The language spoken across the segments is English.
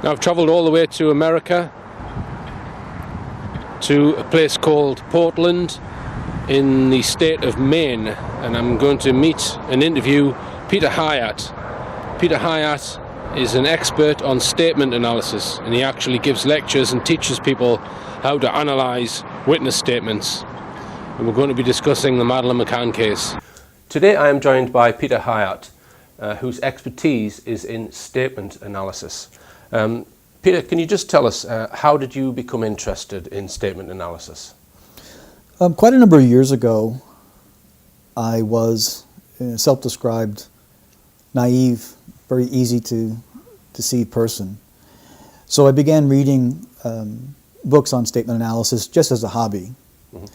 Now, I've travelled all the way to America, to a place called Portland in the state of Maine, and I'm going to meet and interview Peter Hyatt. Peter Hyatt is an expert on statement analysis, and he actually gives lectures and teaches people how to analyse witness statements. And we're going to be discussing the Madeleine McCann case. Today I am joined by Peter Hyatt, whose expertise is in statement analysis. Peter, can you just tell us, how did you become interested in statement analysis? Quite a number of years ago, I was a self-described naive, very easy to deceive person. So I began reading books on statement analysis just as a hobby. Mm-hmm.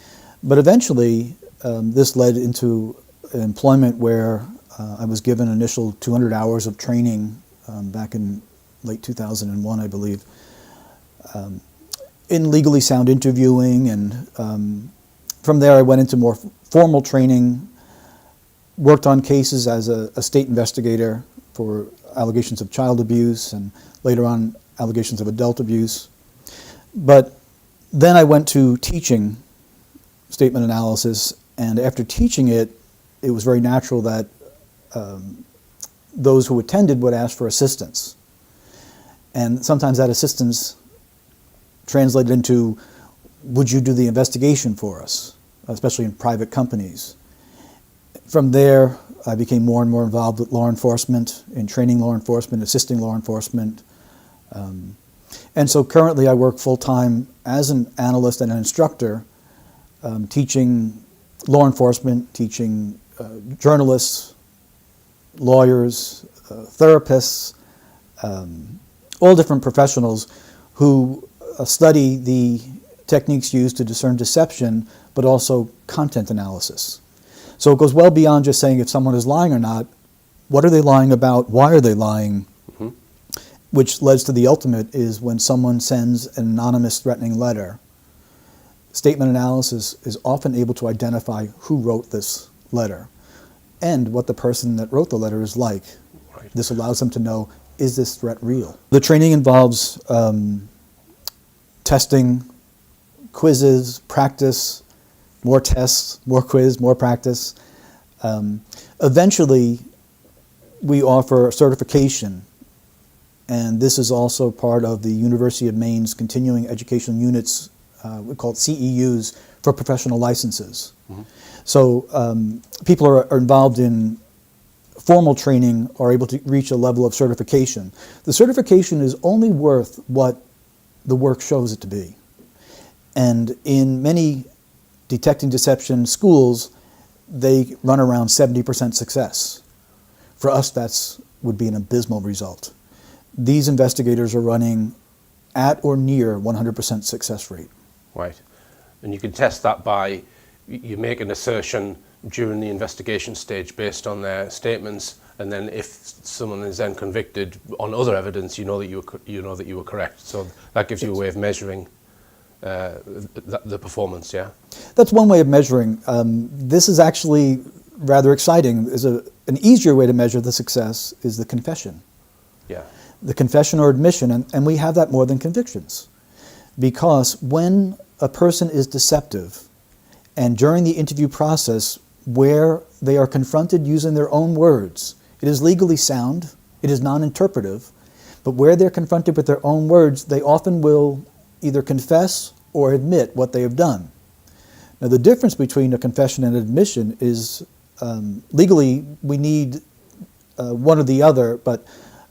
But eventually, this led into employment where I was given initial 200 hours of training back in late 2001, I believe, in legally sound interviewing, and from there I went into more formal training, worked on cases as a state investigator for allegations of child abuse and later on allegations of adult abuse. But then I went to teaching statement analysis, and after teaching it, it was very natural that those who attended would ask for assistance. And sometimes that assistance translated into, would you do the investigation for us, especially in private companies? From there, I became more and more involved with law enforcement, in training law enforcement, assisting law enforcement. And so currently I work full-time as an analyst and an instructor, teaching law enforcement, teaching journalists, lawyers, therapists, all different professionals who study the techniques used to discern deception, but also content analysis. So it goes well beyond just saying if someone is lying or not. What are they lying about? Why are they lying? Mm-hmm. Which leads to the ultimate is when someone sends an anonymous threatening letter. Statement analysis is often able to identify who wrote this letter and what the person that wrote the letter is like. Right. This allows them to know, is this threat real? The training involves testing, quizzes, practice, more tests, more quiz, more practice. Eventually, we offer certification, and this is also part of the University of Maine's continuing education units, we call it CEUs, for professional licenses. Mm-hmm. So people are involved in formal training are able to reach a level of certification. The certification is only worth what the work shows it to be. And in many detecting deception schools, they run around 70% success. For us, that would be an abysmal result. These investigators are running at or near 100% success rate. Right. And you can test that by, you make an assertion during the investigation stage based on their statements, and then if someone is then convicted on other evidence, you know that you were correct. So that gives you a way of measuring the performance. Yeah. That's one way of measuring. This is actually rather exciting. An easier way to measure the success is the confession. Yeah. The confession or admission, and we have that more than convictions, because when a person is deceptive, and during the interview process, where they are confronted using their own words, it is legally sound, it is non-interpretive, but where they're confronted with their own words, they often will either confess or admit what they have done. Now, the difference between a confession and admission is legally we need one or the other, but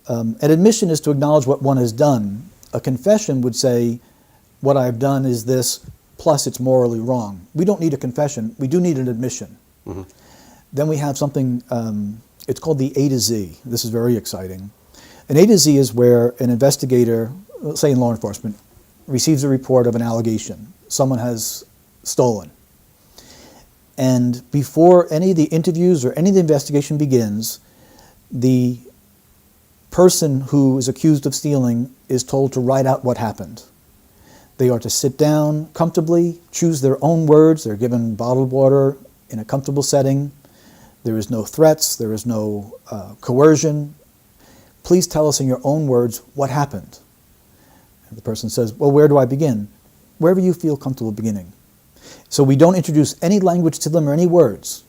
an admission is to acknowledge what one has done. A confession would say, what I've done is this, plus it's morally wrong. We don't need a confession, we do need an admission. Mm-hmm. Then we have something, it's called the A to Z. This is very exciting. An A to Z is where an investigator, say in law enforcement, receives a report of an allegation. Someone has stolen. And before any of the interviews or any of the investigation begins, the person who is accused of stealing is told to write out what happened. They are to sit down comfortably, choose their own words. They're given bottled water in a comfortable setting. There is no threats. There is no coercion. Please tell us in your own words what happened. The person says, well, where do I begin? Wherever you feel comfortable beginning. So we don't introduce any language to them or any words.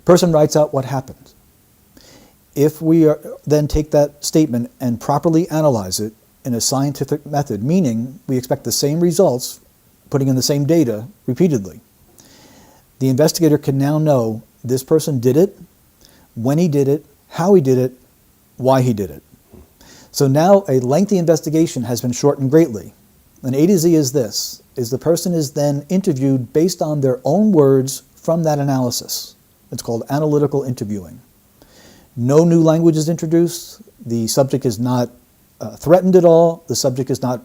Person writes out what happened. If we then take that statement and properly analyze it in a scientific method, meaning we expect the same results, putting in the same data repeatedly, the investigator can now know this person did it, when he did it, how he did it, why he did it. So now a lengthy investigation has been shortened greatly. And A to Z is this, is the person is then interviewed based on their own words from that analysis. It's called analytical interviewing. No new language is introduced. The subject is not threatened at all. The subject is not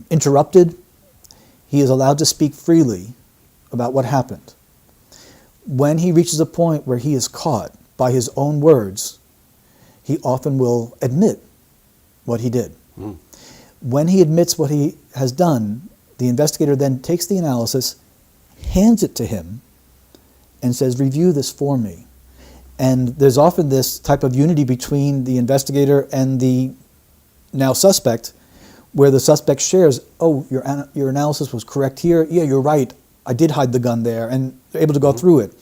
interrupted. He is allowed to speak freely about what happened. When he reaches a point where he is caught by his own words, he often will admit what he did. When he admits what he has done, the investigator then takes the analysis, hands it to him, and says, review this for me. And there's often this type of unity between the investigator and the now suspect, where the suspect shares, oh, your analysis was correct here. Yeah, you're right. I did hide the gun there, and able to go through it.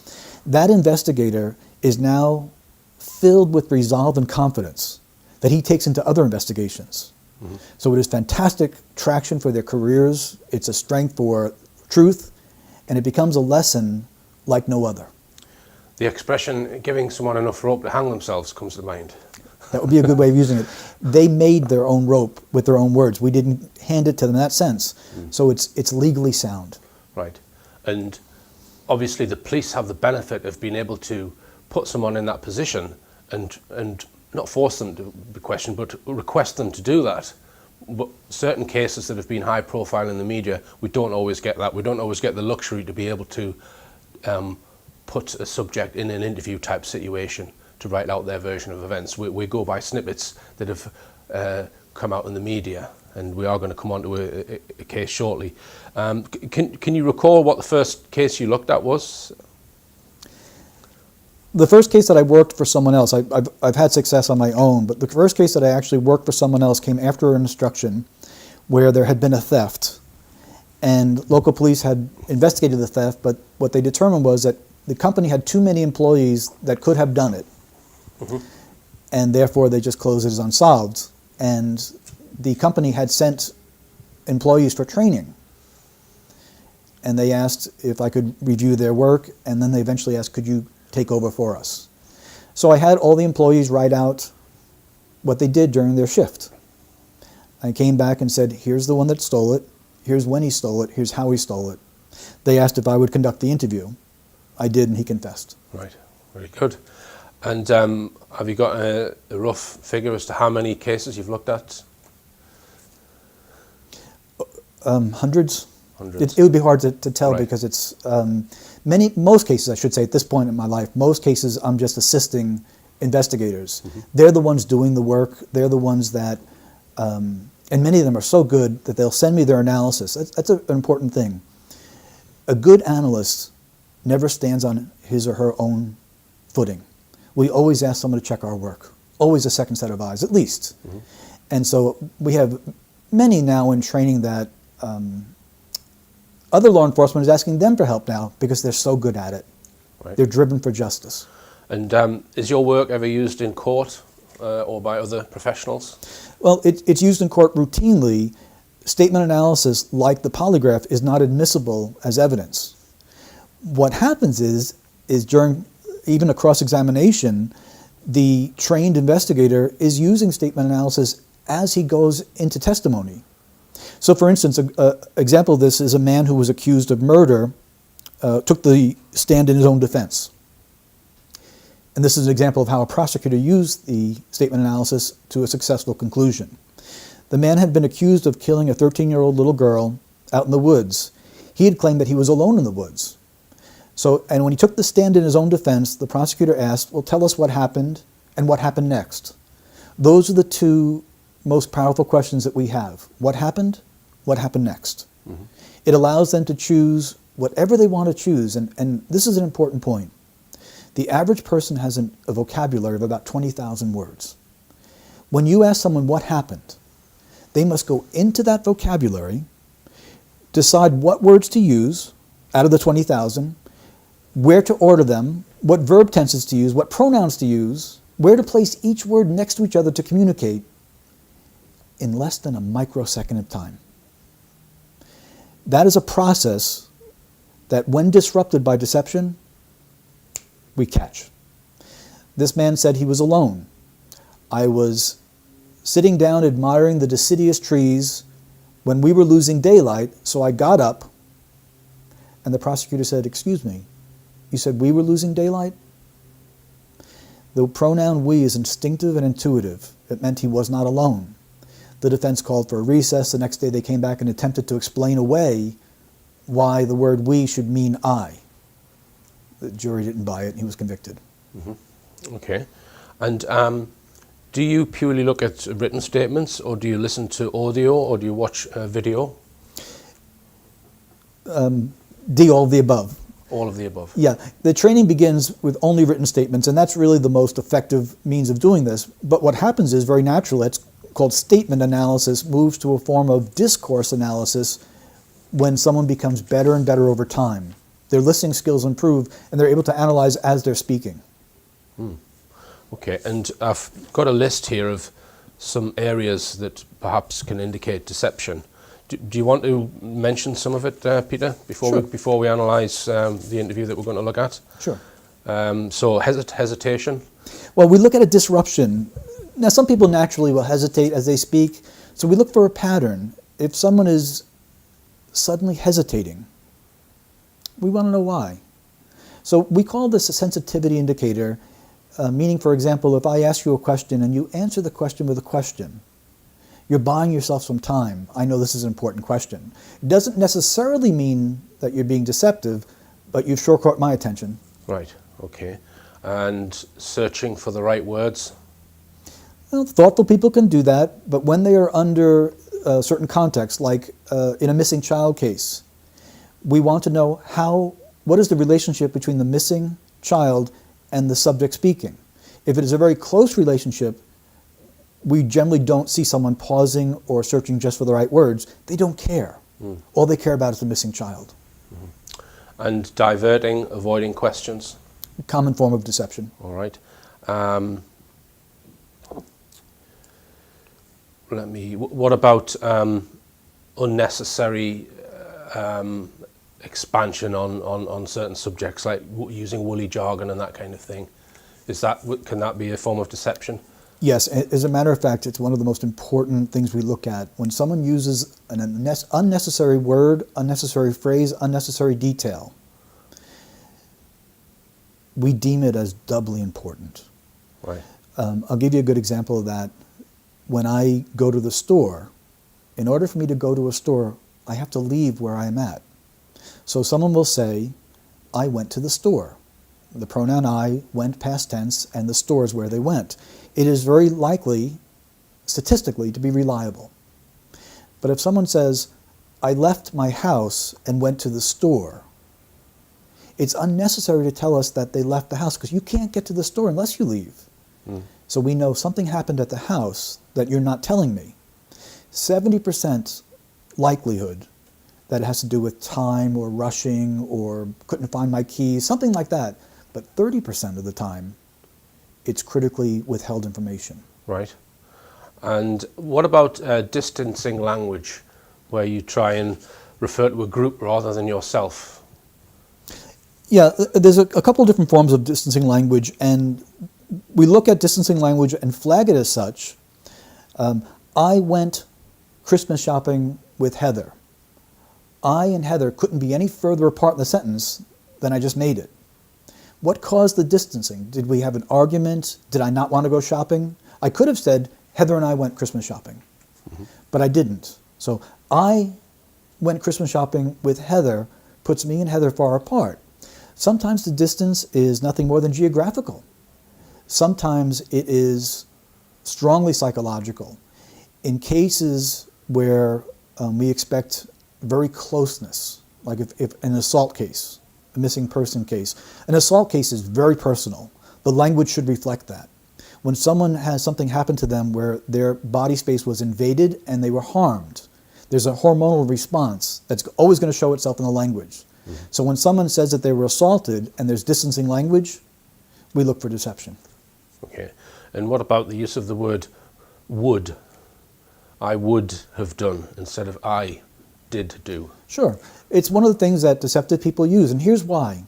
That investigator is now filled with resolve and confidence that he takes into other investigations. So it is fantastic traction for their careers. It's a strength for truth, and it becomes a lesson like no other. The expression, giving someone enough rope to hang themselves, comes to mind. That would be a good way of using it. They made their own rope with their own words. We didn't hand it to them in that sense. So it's legally sound. Right. And obviously the police have the benefit of being able to put someone in that position and not force them to be questioned, but request them to do that. But certain cases that have been high profile in the media, we don't always get that. We don't always get the luxury to be able to put a subject in an interview type situation to write out their version of events. We go by snippets that have come out in the media, and we are going to come on to a case shortly. Can you recall what the first case you looked at was? The first case that I worked for someone else, I've had success on my own, but the first case that I actually worked for someone else came after an instruction where there had been a theft, and local police had investigated the theft, but what they determined was that the company had too many employees that could have done it, and therefore they just closed it as unsolved. And the company had sent employees for training, and they asked if I could review their work, and then they eventually asked, could you take over for us? So I had all the employees write out what they did during their shift. I came back and said, here's the one that stole it, here's when he stole it, here's how he stole it. They asked if I would conduct the interview. I did, and he confessed. Right, very good. And have you got a rough figure as to how many cases you've looked at? Hundreds. It would be hard to tell, right, because it's most cases, I should say, at this point in my life, most cases I'm just assisting investigators. They're the ones doing the work. They're the ones that, and many of them are so good that they'll send me their analysis. That's an important thing. A good analyst never stands on his or her own footing. We always ask someone to check our work, always a second set of eyes, at least. And so we have many now in training that other law enforcement is asking them for help now because they're so good at it. Right. They're driven for justice. And is your work ever used in court or by other professionals? Well, it's used in court routinely. Statement analysis, like the polygraph, is not admissible as evidence. What happens is during even a cross-examination, the trained investigator is using statement analysis as he goes into testimony. So for instance, an example of this is a man who was accused of murder, took the stand in his own defense. And this is an example of how a prosecutor used the statement analysis to a successful conclusion. The man had been accused of killing a 13-year-old little girl out in the woods. He had claimed that he was alone in the woods. So, and when he took the stand in his own defense, the prosecutor asked, well, tell us what happened and what happened next. Those are the two most powerful questions that we have. What happened next? It allows them to choose whatever they want to choose, and this is an important point. The average person has a vocabulary of about 20,000 words. When you ask someone what happened, They must go into that vocabulary, decide what words to use out of the 20,000, where to order them, what verb tenses to use, what pronouns to use, where to place each word next to each other to communicate in less than a microsecond of time. That is a process that, when disrupted by deception, we catch. This man said he was alone. I was sitting down admiring the deciduous trees when we were losing daylight, so I got up, and the prosecutor said, "Excuse me, you said we were losing daylight?" The pronoun we is instinctive and intuitive. It meant he was not alone. The defense called for a recess. The next day they came back and attempted to explain away why the word we should mean I. The jury didn't buy it, and he was convicted. Mm-hmm. Okay. And do you purely look at written statements, or do you listen to audio, or do you watch video? All of the above. All of the above. Yeah, the training begins with only written statements, and that's really the most effective means of doing this. But what happens is, very naturally, it's called statement analysis, moves to a form of discourse analysis when someone becomes better and better over time. Their listening skills improve, and they're able to analyze as they're speaking. Okay, and I've got a list here of some areas that perhaps can indicate deception. Do you want to mention some of it, Peter, before we analyse the interview that we're going to look at? Sure. So hesitation? Well, we look at a disruption. Now, some people naturally will hesitate as they speak, so we look for a pattern. If someone is suddenly hesitating, we want to know why. So we call this a sensitivity indicator, meaning, for example, if I ask you a question and you answer the question with a question, you're buying yourself some time. I know this is an important question. It doesn't necessarily mean that you're being deceptive, but you've sure caught my attention. Right, okay. And searching for the right words? Well, thoughtful people can do that, but when they are under certain context, like in a missing child case, we want to know what is the relationship between the missing child and the subject speaking. If it is a very close relationship, we generally don't see someone pausing or searching just for the right words. They don't care. All they care about is the missing child. Mm-hmm. And diverting, avoiding questions? A common form of deception. All right. What about unnecessary expansion on certain subjects, like using woolly jargon and that kind of thing? Can that be a form of deception? Yes, as a matter of fact, it's one of the most important things we look at. When someone uses an unnecessary word, unnecessary phrase, unnecessary detail, we deem it as doubly important. Right. I'll give you a good example of that. When I go to the store, in order for me to go to a store, I have to leave where I am at. So someone will say, I went to the store. The pronoun I went past tense, and the store is where they went. It is very likely, statistically, to be reliable. But if someone says, I left my house and went to the store, it's unnecessary to tell us that they left the house, because you can't get to the store unless you leave. So we know something happened at the house that you're not telling me. 70% likelihood that it has to do with time or rushing or couldn't find my keys, something like that. But 30% of the time, it's critically withheld information. Right. And what about distancing language, where you try and refer to a group rather than yourself? Yeah, there's a couple of different forms of distancing language, and we look at distancing language and flag it as such. I went Christmas shopping with Heather. I and Heather couldn't be any further apart in the sentence than I just made it. What caused the distancing? Did we have an argument? Did I not want to go shopping? I could have said, Heather and I went Christmas shopping, but I didn't. So I went Christmas shopping with Heather puts me and Heather far apart. Sometimes the distance is nothing more than geographical. Sometimes it is strongly psychological. In cases where we expect very closeness, like if an assault case, a missing person case. An assault case is very personal. The language should reflect that. When someone has something happen to them where their body space was invaded and they were harmed, there's a hormonal response that's always going to show itself in the language. So when someone says that they were assaulted and there's distancing language, we look for deception. Okay. And what about the use of the word would? I would have done instead of I did do. Sure. It's one of the things that deceptive people use, and here's why.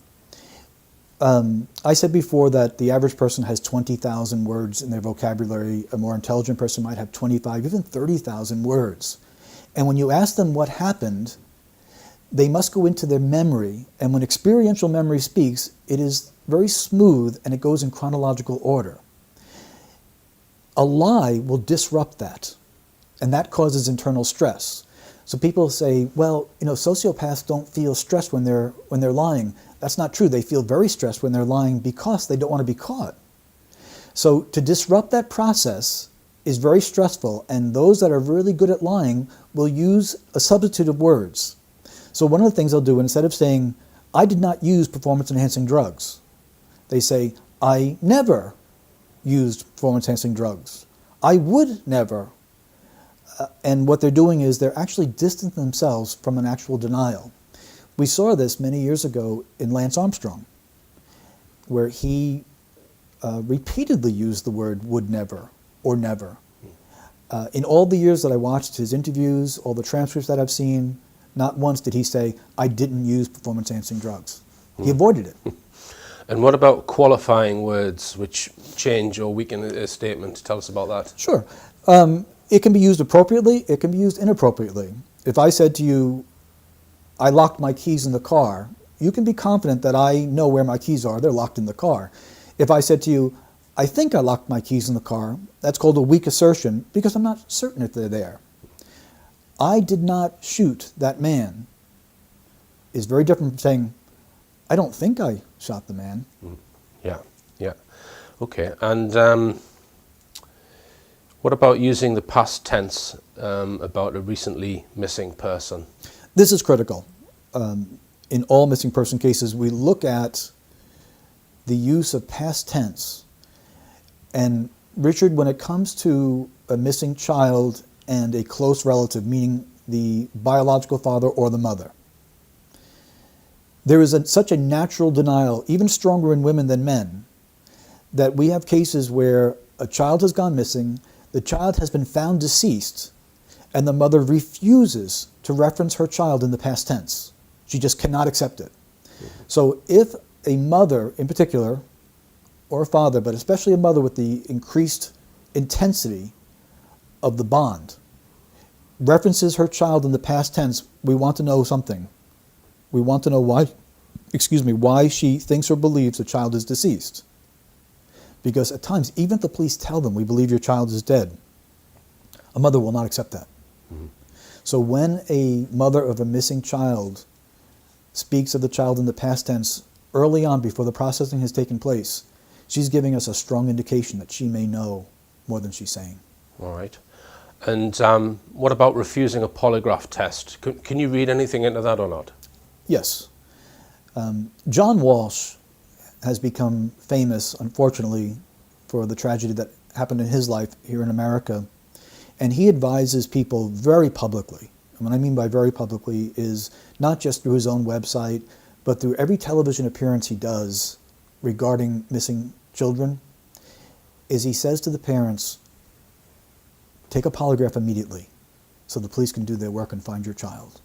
I said before that the average person has 20,000 words in their vocabulary. A more intelligent person might have 25, even 30,000 words. And when you ask them what happened, they must go into their memory. And when experiential memory speaks, it is very smooth and it goes in chronological order. A lie will disrupt that, and that causes internal stress. So people say, well, sociopaths don't feel stressed when they're lying. That's not true. They feel very stressed when they're lying because they don't want to be caught. So to disrupt that process is very stressful, and those that are really good at lying will use a substitute of words. So one of the things they'll do, instead of saying, I did not use performance-enhancing drugs, they say, I never used performance-enhancing drugs. I would never. And what they're doing is they're actually distancing themselves from an actual denial. We saw this many years ago in Lance Armstrong, where he repeatedly used the word would never or never. In all the years that I watched his interviews, all the transcripts that I've seen, not once did he say, I didn't use performance-enhancing drugs. He avoided it. And what about qualifying words which change or weaken a statement? Tell us about that. Sure. It can be used appropriately, it can be used inappropriately. If I said to you, I locked my keys in the car, you can be confident that I know where my keys are. They're locked in the car. If I said to you, I think I locked my keys in the car, that's called a weak assertion because I'm not certain if they're there. I did not shoot that man is very different from saying, I don't think I shot the man. Yeah. Okay. And what about using the past tense about a recently missing person? This is critical. In all missing person cases, we look at the use of past tense. And Richard, when it comes to a missing child and a close relative, meaning the biological father or the mother, there is such a natural denial, even stronger in women than men, that we have cases where a child has gone missing, the child has been found deceased, and the mother refuses to reference her child in the past tense. She just cannot accept it. So if a mother in particular, or a father, but especially a mother with the increased intensity of the bond, references her child in the past tense, we want to know something. We want to know why she thinks or believes the child is deceased. Because at times, even if the police tell them, we believe your child is dead, a mother will not accept that. So when a mother of a missing child speaks of the child in the past tense early on before the processing has taken place, she's giving us a strong indication that she may know more than she's saying. All right. And what about refusing a polygraph test? Can you read anything into that or not? Yes. John Walsh has become famous, unfortunately, for the tragedy that happened in his life here in America. And he advises people very publicly. And what I mean by very publicly is not just through his own website, but through every television appearance he does regarding missing children, is he says to the parents, take a polygraph immediately so the police can do their work and find your child.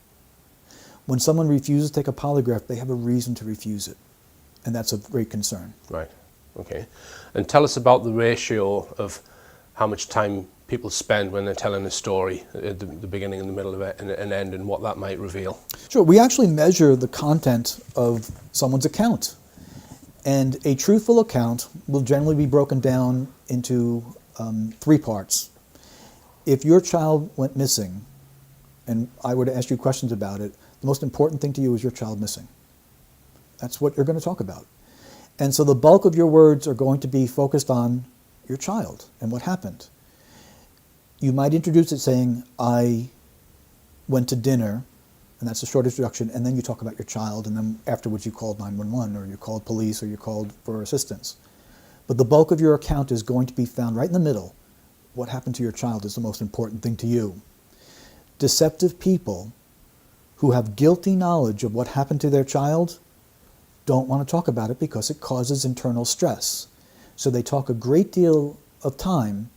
When someone refuses to take a polygraph, they have a reason to refuse it. And that's of great concern. Right. Okay. And tell us about the ratio of how much time people spend when they're telling a story at the beginning and the middle of it and an end, and what that might reveal. Sure. We actually measure the content of someone's account. And a truthful account will generally be broken down into 3 parts. If your child went missing, and I were to ask you questions about it, the most important thing to you is your child missing. That's what you're going to talk about. And so the bulk of your words are going to be focused on your child and what happened. You might introduce it saying, I went to dinner, and that's a short introduction, and then you talk about your child, and then afterwards you called 911, or you called police, or you called for assistance. but the bulk of your account is going to be found right in the middle. What happened to your child is the most important thing to you. Deceptive people who have guilty knowledge of what happened to their child don't want to talk about it because it causes internal stress. So they talk a great deal of time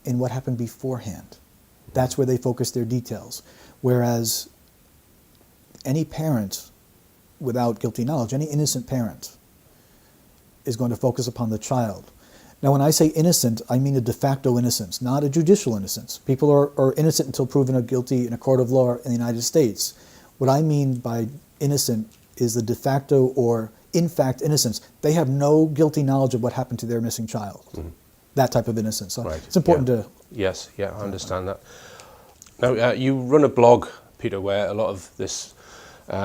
in what happened beforehand. That's where they focus their details. Whereas any parent without guilty knowledge, any innocent parent, is going to focus upon the child. Now, when I say innocent, I mean a de facto innocence, not a judicial innocence. People are innocent until proven guilty in a court of law in the United States. What I mean by innocent is the de facto or in fact innocence. They have no guilty knowledge of what happened to their missing child. Mm-hmm. That type of innocence. So right. It's important to... Yes, yeah, I understand that. Now, you run a blog, Peter, where a lot of this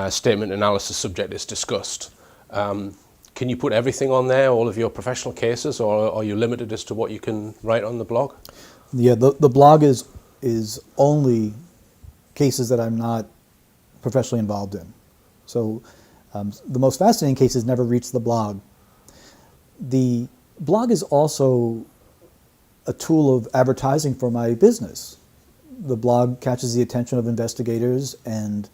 statement analysis subject is discussed. Can you put everything on there, all of your professional cases, or are you limited as to what you can write on the blog? Yeah, the blog is only cases that I'm not professionally involved in. So the most fascinating cases never reach the blog. The blog is also a tool of advertising for my business. The blog catches the attention of investigators and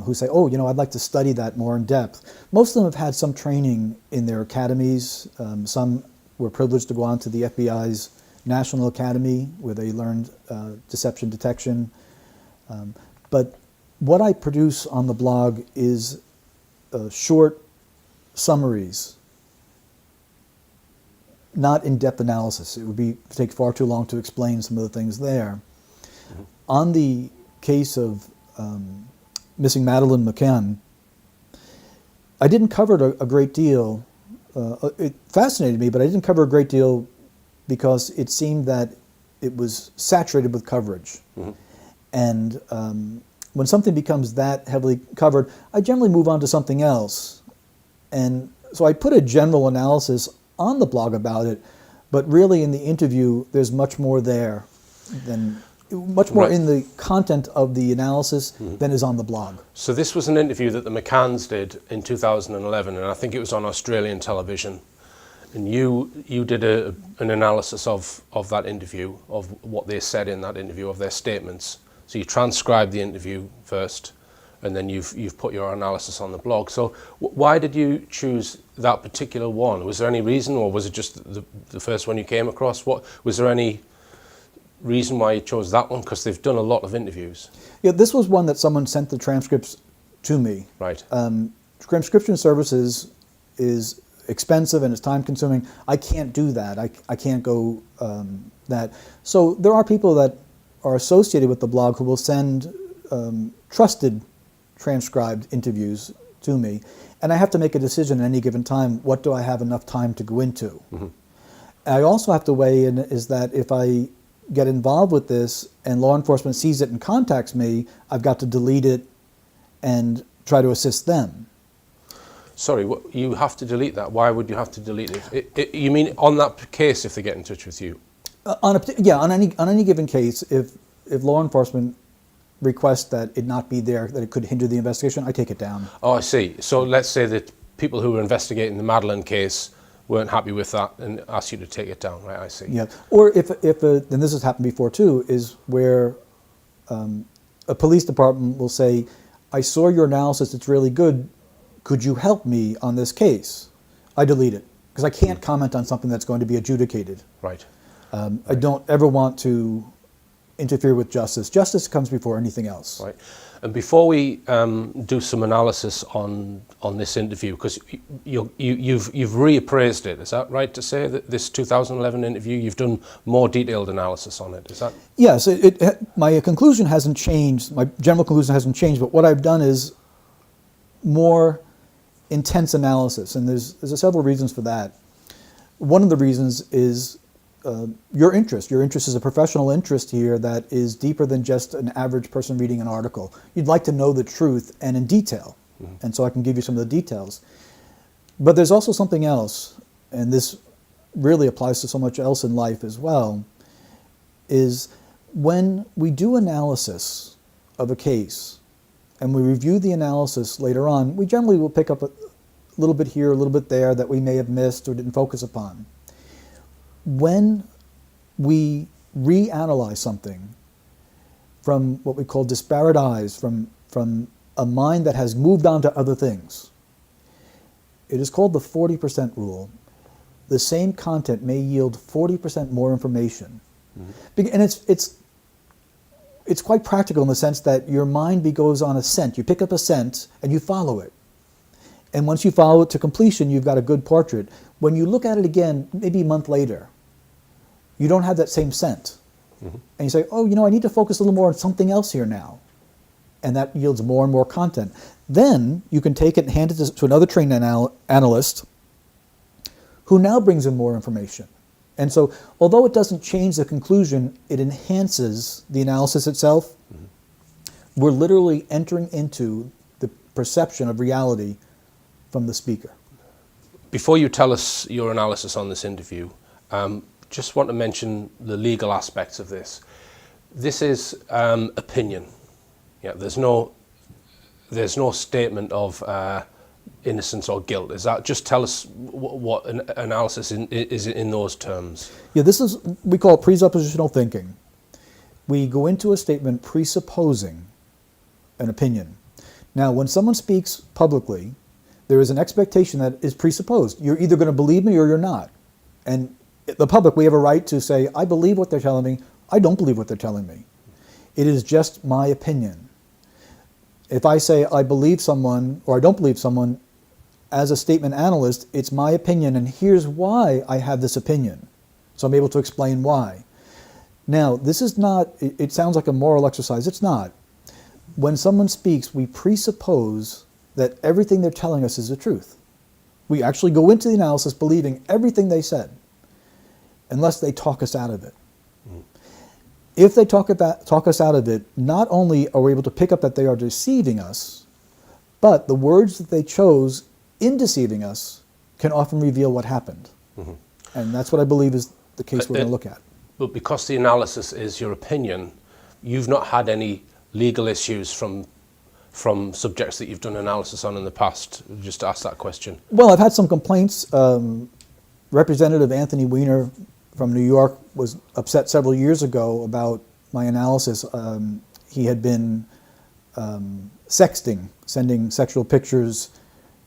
who say, oh, I'd like to study that more in depth. Most of them have had some training in their academies. Some were privileged to go on to the FBI's National Academy where they learned deception detection. But what I produce on the blog is short summaries, not in-depth analysis. It would take far too long to explain some of the things there. Mm-hmm. On the case of missing Madeleine McCann, I didn't cover it a great deal. It fascinated me, but I didn't cover a great deal because it seemed that it was saturated with coverage. Mm-hmm. And when something becomes that heavily covered, I generally move on to something else. And so I put a general analysis on the blog about it, but really in the interview, there's much more there than... much more in the content of the analysis than is on the blog. So this was an interview that the McCann's did in 2011, and I think it was on Australian television. And you did an analysis of that interview, of what they said in that interview, of their statements. So you transcribed the interview first, and then you've put your analysis on the blog. So why did you choose that particular one? Was there any reason, or was it just the first one you came across? Was there any reason why you chose that one? Because they've done a lot of interviews. Yeah, this was one that someone sent the transcripts to me. Right. Transcription services is expensive and it's time consuming. I can't do that. I can't go that. So there are people that are associated with the blog who will send trusted transcribed interviews to me, and I have to make a decision at any given time. What do I have enough time to go into? Mm-hmm. I also have to weigh in is that if I get involved with this and law enforcement sees it and contacts me, I've got to delete it and try to assist them. Sorry, you have to delete that. Why would you have to delete it? You mean on that case if they get in touch with you? On any given case, if law enforcement requests that it not be there, that it could hinder the investigation, I take it down. Oh, I see. So let's say that people who were investigating the Madeleine case weren't happy with that and asked you to take it down, right? I see. Yeah. Or if and this has happened before too, is where a police department will say, I saw your analysis, it's really good, could you help me on this case? I delete it, because I can't comment on something that's going to be adjudicated. Right. I don't ever want to interfere with justice. Justice comes before anything else. Right. And before we do some analysis on this interview, because you've reappraised it, is that right to say that this 2011 interview, you've done more detailed analysis on it, is that? Yes, my conclusion hasn't changed, my general conclusion hasn't changed, but what I've done is more intense analysis, and there's several reasons for that. One of the reasons is your interest. Your interest is a professional interest here that is deeper than just an average person reading an article. You'd like to know the truth and in detail, and so I can give you some of the details. But there's also something else, and this really applies to so much else in life as well, is when we do analysis of a case and we review the analysis later on, we generally will pick up a little bit here, a little bit there that we may have missed or didn't focus upon. when we reanalyze something from what we call disparate eyes, from a mind that has moved on to other things, it is called the 40% rule. The same content may yield 40% more information. Mm-hmm. And it's quite practical in the sense that your mind goes on a scent. You pick up a scent and you follow it. And once you follow it to completion, you've got a good portrait. When you look at it again, maybe a month later, you don't have that same scent. Mm-hmm. And you say, oh, I need to focus a little more on something else here now. And that yields more and more content. Then you can take it and hand it to another trained analyst who now brings in more information. And so, although it doesn't change the conclusion, it enhances the analysis itself. Mm-hmm. We're literally entering into the perception of reality from the speaker. Before you tell us your analysis on this interview, just want to mention the legal aspects of this. This is opinion. Yeah, there's no statement of innocence or guilt. Is that, just tell us what an analysis is in those terms? Yeah, we call it presuppositional thinking. We go into a statement presupposing an opinion. Now, when someone speaks publicly, there is an expectation that is presupposed. You're either going to believe me or you're not. And the public, we have a right to say, I believe what they're telling me, I don't believe what they're telling me. It is just my opinion. If I say I believe someone or I don't believe someone, as a statement analyst, it's my opinion, and here's why I have this opinion. So I'm able to explain why. Now, this is not, it sounds like a moral exercise. It's not. When someone speaks, we presuppose that everything they're telling us is the truth. We actually go into the analysis believing everything they said, unless they talk us out of it. Mm. If they talk us out of it, not only are we able to pick up that they are deceiving us, but the words that they chose in deceiving us can often reveal what happened. Mm-hmm. And that's what I believe is the case we're going to look at. But because the analysis is your opinion, you've not had any legal issues from subjects that you've done analysis on in the past? Just to ask that question. Well, I've had some complaints. Representative Anthony Weiner from New York was upset several years ago about my analysis. He had been sexting, sending sexual pictures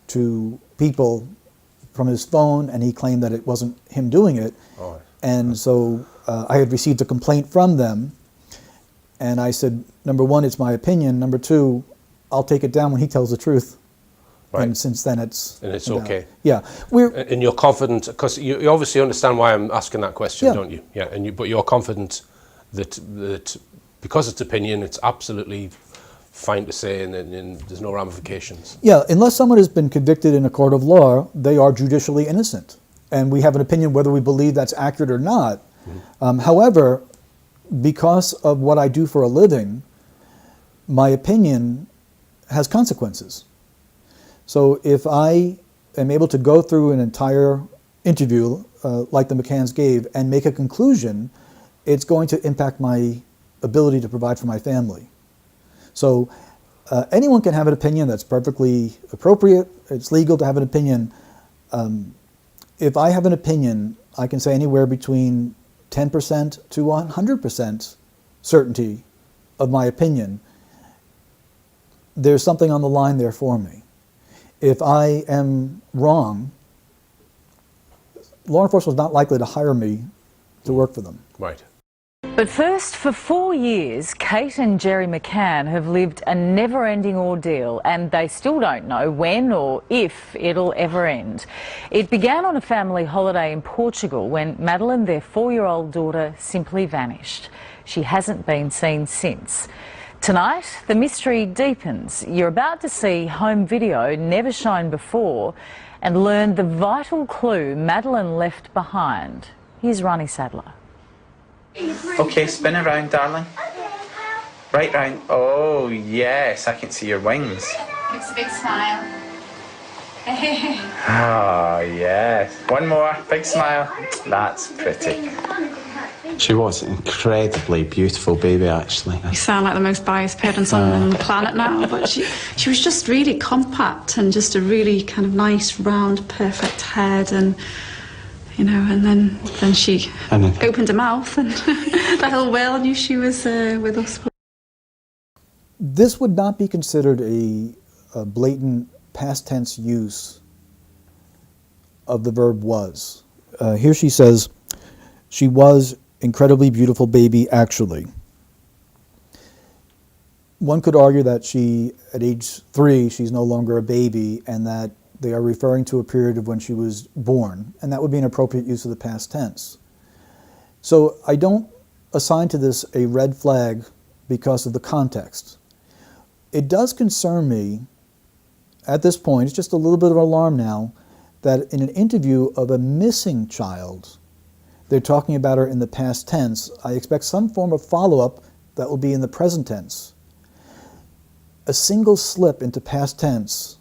to people from his phone, and he claimed that it wasn't him doing it. Oh. And so I had received a complaint from them, and I said, number one, it's my opinion. Number two, I'll take it down when he tells the truth. Right. And since then it's okay. Yeah. And you're confident, because you obviously understand why I'm asking that question, don't you? Yeah. But you're confident that because it's opinion, it's absolutely fine to say, and there's no ramifications. Yeah, unless someone has been convicted in a court of law, they are judicially innocent. And we have an opinion whether we believe that's accurate or not. Mm-hmm. However, because of what I do for a living, my opinion has consequences. So if I am able to go through an entire interview like the McCann's gave and make a conclusion, it's going to impact my ability to provide for my family. So anyone can have an opinion that's perfectly appropriate. It's legal to have an opinion. If I have an opinion, I can say anywhere between 10% to 100% certainty of my opinion. There's something on the line there for me. If I am wrong, law enforcement is not likely to hire me to work for them. Right. But first, for 4 years, Kate and Jerry McCann have lived a never-ending ordeal, and they still don't know when or if it'll ever end. It began on a family holiday in Portugal when Madeleine, their 4-year-old daughter, simply vanished. She hasn't been seen since. Tonight, the mystery deepens. You're about to see home video never shown before and learn the vital clue Madeleine left behind. Here's Ronnie Sadler. Okay, spin around, darling. Right round. Oh, yes, I can see your wings. It's a big smile. Oh, yes. One more, big smile. That's pretty. She was an incredibly beautiful baby, actually. You sound like the most biased parents on the planet now, but she was just really compact and just a really kind of nice, round, perfect head, and you know, and then she opened her mouth and the whole world knew she was with us. This would not be considered a blatant past tense use of the verb was. Here she says, she was incredibly beautiful baby, actually. One could argue that she, at age 3, she's no longer a baby, and that they are referring to a period of when she was born, and that would be an appropriate use of the past tense. So I don't assign to this a red flag because of the context. It does concern me, at this point, it's just a little bit of alarm now, that in an interview of a missing child, they're talking about her in the past tense. I expect some form of follow-up that will be in the present tense. A single slip into past tense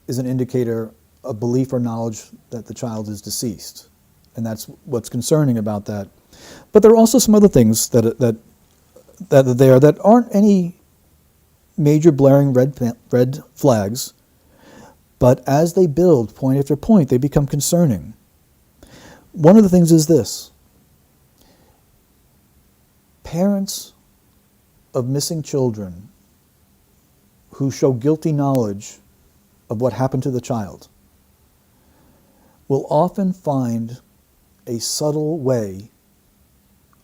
is an indicator of belief or knowledge that the child is deceased. And that's what's concerning about that. But there are also some other things that are there that aren't any major blaring red flags, but as they build point after point, they become concerning. One of the things is this: parents of missing children who show guilty knowledge of what happened to the child will often find a subtle way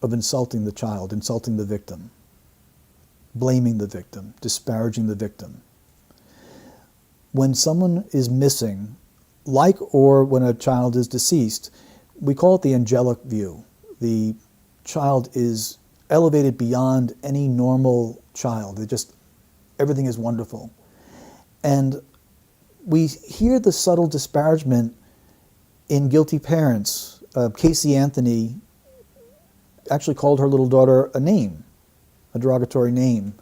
of insulting the child, insulting the victim, blaming the victim, disparaging the victim. When someone is missing, like or when a child is deceased, we call it the angelic view. The child is elevated beyond any normal child. Everything is wonderful. And we hear the subtle disparagement in guilty parents. Casey Anthony actually called her little daughter a name, a derogatory name.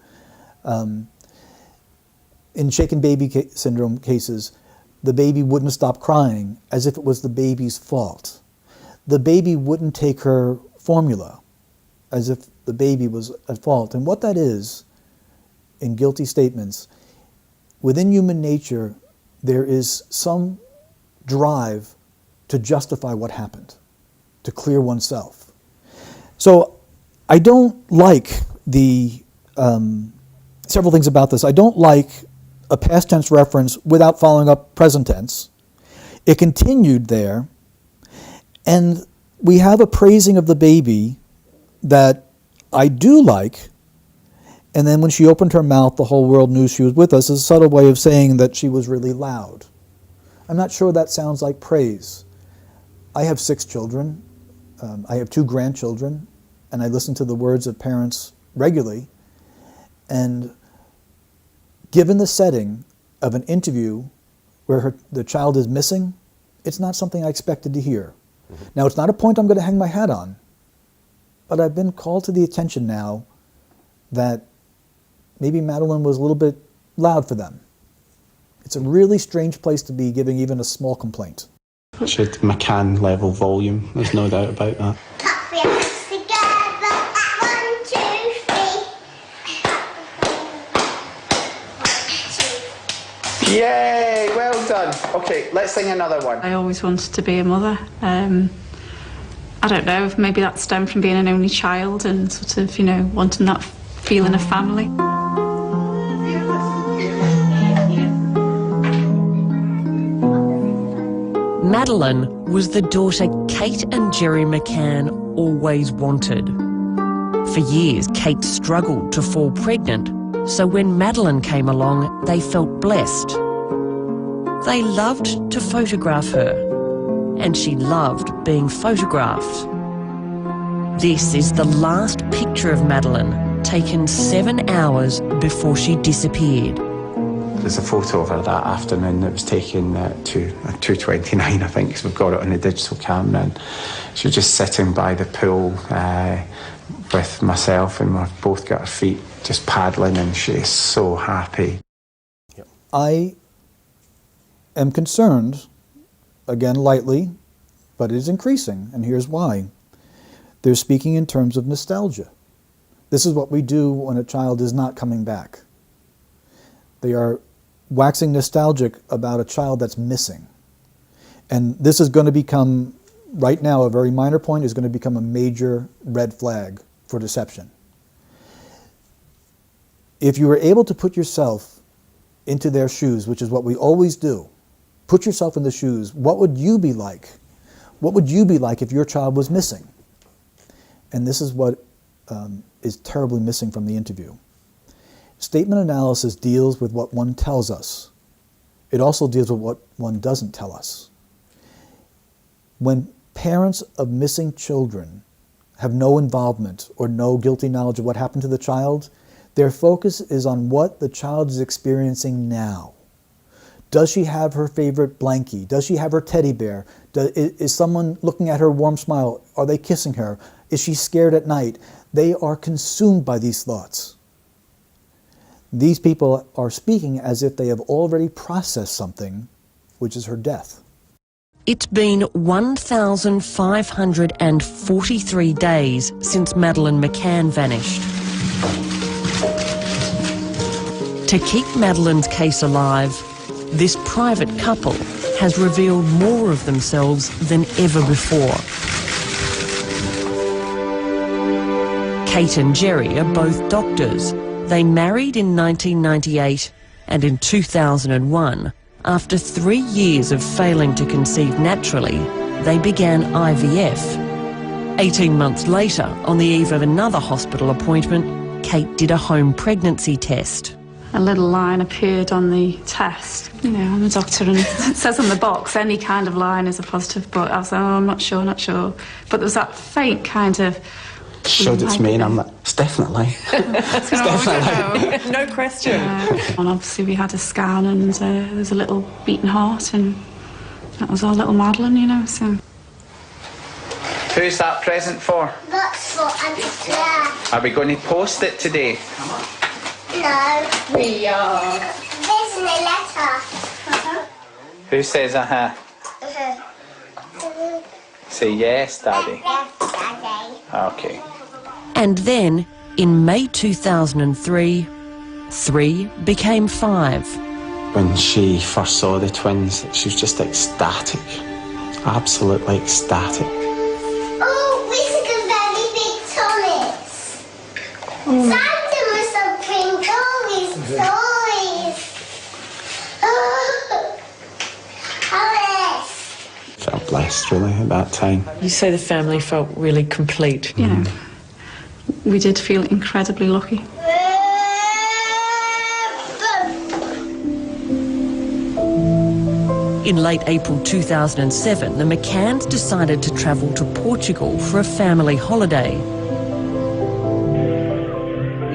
In shaken baby syndrome cases, the baby wouldn't stop crying as if it was the baby's fault. The baby wouldn't take her formula as if the baby was at fault. And what that is, in guilty statements, within human nature, there is some drive to justify what happened, to clear oneself. So I don't like several things about this. I don't like a past tense reference without following up present tense. It continued there, and we have a praising of the baby that I do like, and then when she opened her mouth, the whole world knew she was with us, is a subtle way of saying that she was really loud. I'm not sure that sounds like praise. I have 6 children. I have 2 grandchildren, and I listen to the words of parents regularly. And given the setting of an interview where the child is missing, it's not something I expected to hear. Mm-hmm. Now, it's not a point I'm going to hang my hat on, but I've been called to the attention now that maybe Madeleine was a little bit loud for them. It's a really strange place to be giving even a small complaint. She had McCann level volume, there's no doubt about that. Yay, well done. Okay, let's sing another one. I always wanted to be a mother. I don't know, if maybe that stemmed from being an only child and sort of, you know, wanting that feeling of family. Madeleine was the daughter Kate and Jerry McCann always wanted. For years, Kate struggled to fall pregnant, so when Madeleine came along, they felt blessed. They loved to photograph her, and she loved being photographed. This is the last picture of Madeleine, taken 7 hours before she disappeared. There's a photo of her that afternoon that was taken at 2:29, I think, because we've got it on the digital camera. And she was just sitting by the pool with myself, and we've both got our feet just paddling, and she is so happy. I am concerned, again lightly, but it is increasing, and here's why. They're speaking in terms of nostalgia. This is what we do when a child is not coming back. They are waxing nostalgic about a child that's missing. And this is going to become right now, a very minor point is going to become a major red flag for deception. If you were able to put yourself into their shoes, which is what we always do, put yourself in the shoes, what would you be like? What would you be like if your child was missing? And this is what is terribly missing from the interview. Statement analysis deals with what one tells us. It also deals with what one doesn't tell us. When parents of missing children have no involvement or no guilty knowledge of what happened to the child, their focus is on what the child is experiencing now. Does she have her favorite blankie? Does she have her teddy bear? Is someone looking at her warm smile? Are they kissing her? Is she scared at night? They are consumed by these thoughts. These people are speaking as if they have already processed something, which is her death. It's been 1,543 days since Madeleine McCann vanished. To keep Madeleine's case alive, this private couple has revealed more of themselves than ever before. Kate and Jerry are both doctors. They married in 1998, and in 2001, after 3 years of failing to conceive naturally, they began IVF. 18 months later, on the eve of another hospital appointment, Kate did a home pregnancy test. A little line appeared on the test. You know, I'm a doctor and it says on the box any kind of line is a positive, but I was like, oh, I'm not sure. But there was that faint kind of... Showed it to me and I'm like, it's definitely. It's definitely. No question. And obviously we had a scan and there's a little beating heart and that was our little Madeleine, you know, so... Who's that present for? That's for Auntie Claire. Are we going to post it today? No. We are. There's a letter. Who says uh-huh? Say yes, Daddy. Yes, Daddy. Okay. And then, in May 2003, 3 became 5. When she first saw the twins, she was just ecstatic. Absolutely ecstatic. Oh, we took a very big tonics. Santa must have bring toys. Alice. Felt blessed, really, at that time. You say the family felt really complete. You know, we did feel incredibly lucky. In late April 2007, the McCanns decided to travel to Portugal for a family holiday.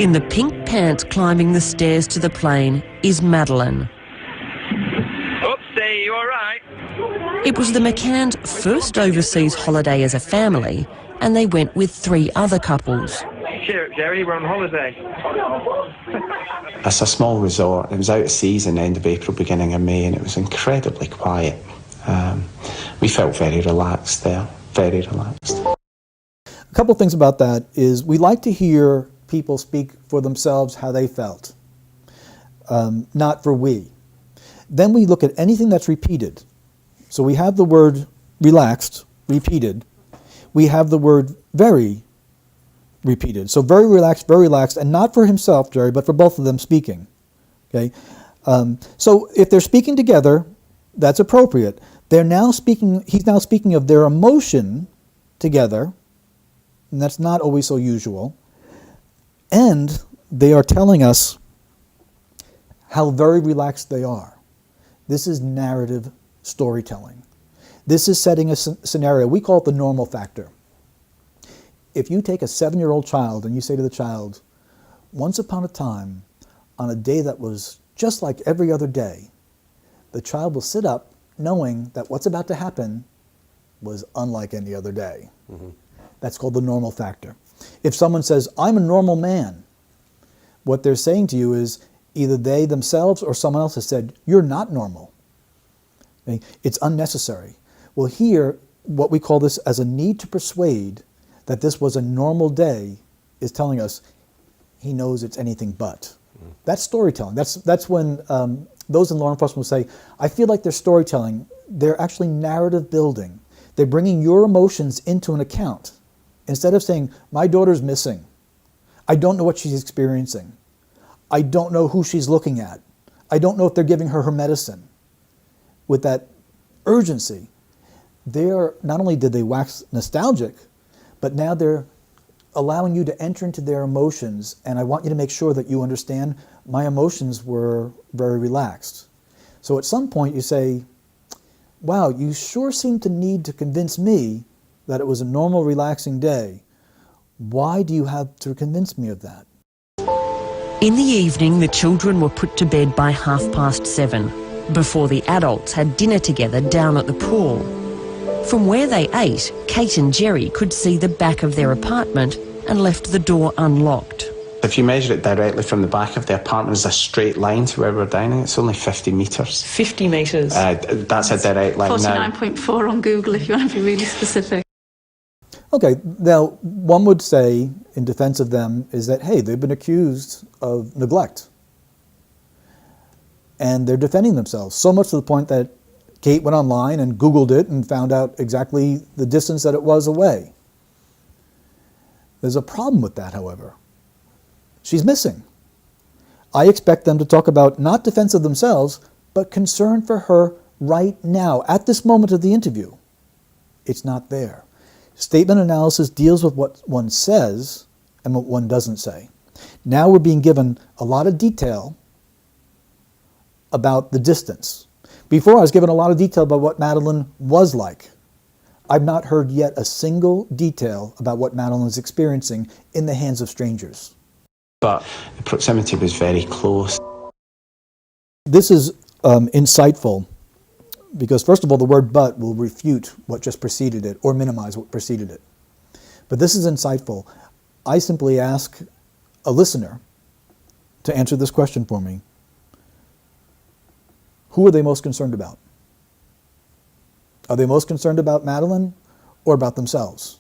In the pink pants climbing the stairs to the plane is Madeleine. Oopsie, you all right? It was the McCanns' first overseas holiday as a family, and they went with 3 other couples. Cheer up, Jerry, we're on holiday. It's a small resort. It was out of season, end of April, beginning of May, and it was incredibly quiet. We felt very relaxed there, very relaxed. A couple things about that is we like to hear people speak for themselves how they felt, not for we. Then we look at anything that's repeated. So we have the word relaxed, repeated. We have the word very repeated. So very relaxed, and not for himself, Jerry, but for both of them speaking. Okay. So if they're speaking together, that's appropriate. They're now speaking. He's now speaking of their emotion together, and that's not always so usual. And they are telling us how very relaxed they are. This is narrative storytelling. This is setting a scenario. We call it the normal factor. If you take a 7-year-old child and you say to the child, once upon a time, on a day that was just like every other day, the child will sit up knowing that what's about to happen was unlike any other day. Mm-hmm. That's called the normal factor. If someone says, I'm a normal man, what they're saying to you is either they themselves or someone else has said, you're not normal. Okay? It's unnecessary. Well, here, what we call this as a need to persuade that this was a normal day is telling us he knows it's anything but. Mm. That's storytelling. That's when those in law enforcement will say, I feel like they're storytelling. They're actually narrative building. They're bringing your emotions into an account. Instead of saying, my daughter's missing. I don't know what she's experiencing. I don't know who she's looking at. I don't know if they're giving her medicine. With that urgency, not only did they wax nostalgic, but now they're allowing you to enter into their emotions, and I want you to make sure that you understand my emotions were very relaxed. So at some point you say, wow, you sure seem to need to convince me that it was a normal, relaxing day. Why do you have to convince me of that? In the evening, the children were put to bed by 7:30, before the adults had dinner together down at the pool. From where they ate, Kate and Jerry could see the back of their apartment and left the door unlocked. If you measure it directly from the back of the apartment as a straight line to where we're dining, it's only 50 metres. 50 metres? That's a direct line. 49.4 on Google if you want to be really specific. Okay, now one would say in defense of them is that, hey, they've been accused of neglect. And they're defending themselves, so much to the point that Kate went online and Googled it and found out exactly the distance that it was away. There's a problem with that, however. She's missing. I expect them to talk about not defense of themselves, but concern for her right now, at this moment of the interview. It's not there. Statement analysis deals with what one says and what one doesn't say. Now we're being given a lot of detail about the distance. Before I was given a lot of detail about what Madeleine was like. I've not heard yet a single detail about what Madeleine is experiencing in the hands of strangers. But the proximity was very close. This is insightful because, first of all, the word but will refute what just preceded it or minimize what preceded it. But this is insightful. I simply ask a listener to answer this question for me. Who are they most concerned about? Are they most concerned about Madeleine or about themselves?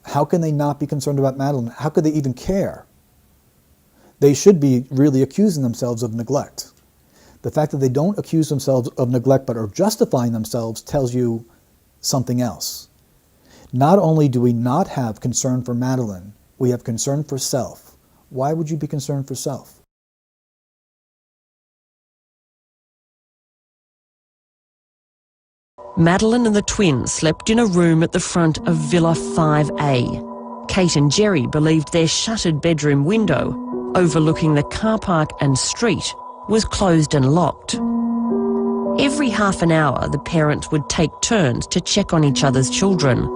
How can they not be concerned about Madeleine? How could they even care? They should be really accusing themselves of neglect. The fact that they don't accuse themselves of neglect but are justifying themselves tells you something else. Not only do we not have concern for Madeleine, we have concern for self. Why would you be concerned for self? Madeleine and the twins slept in a room at the front of Villa 5A. Kate and Jerry believed their shuttered bedroom window, overlooking the car park and street, was closed and locked. Every half an hour, the parents would take turns to check on each other's children.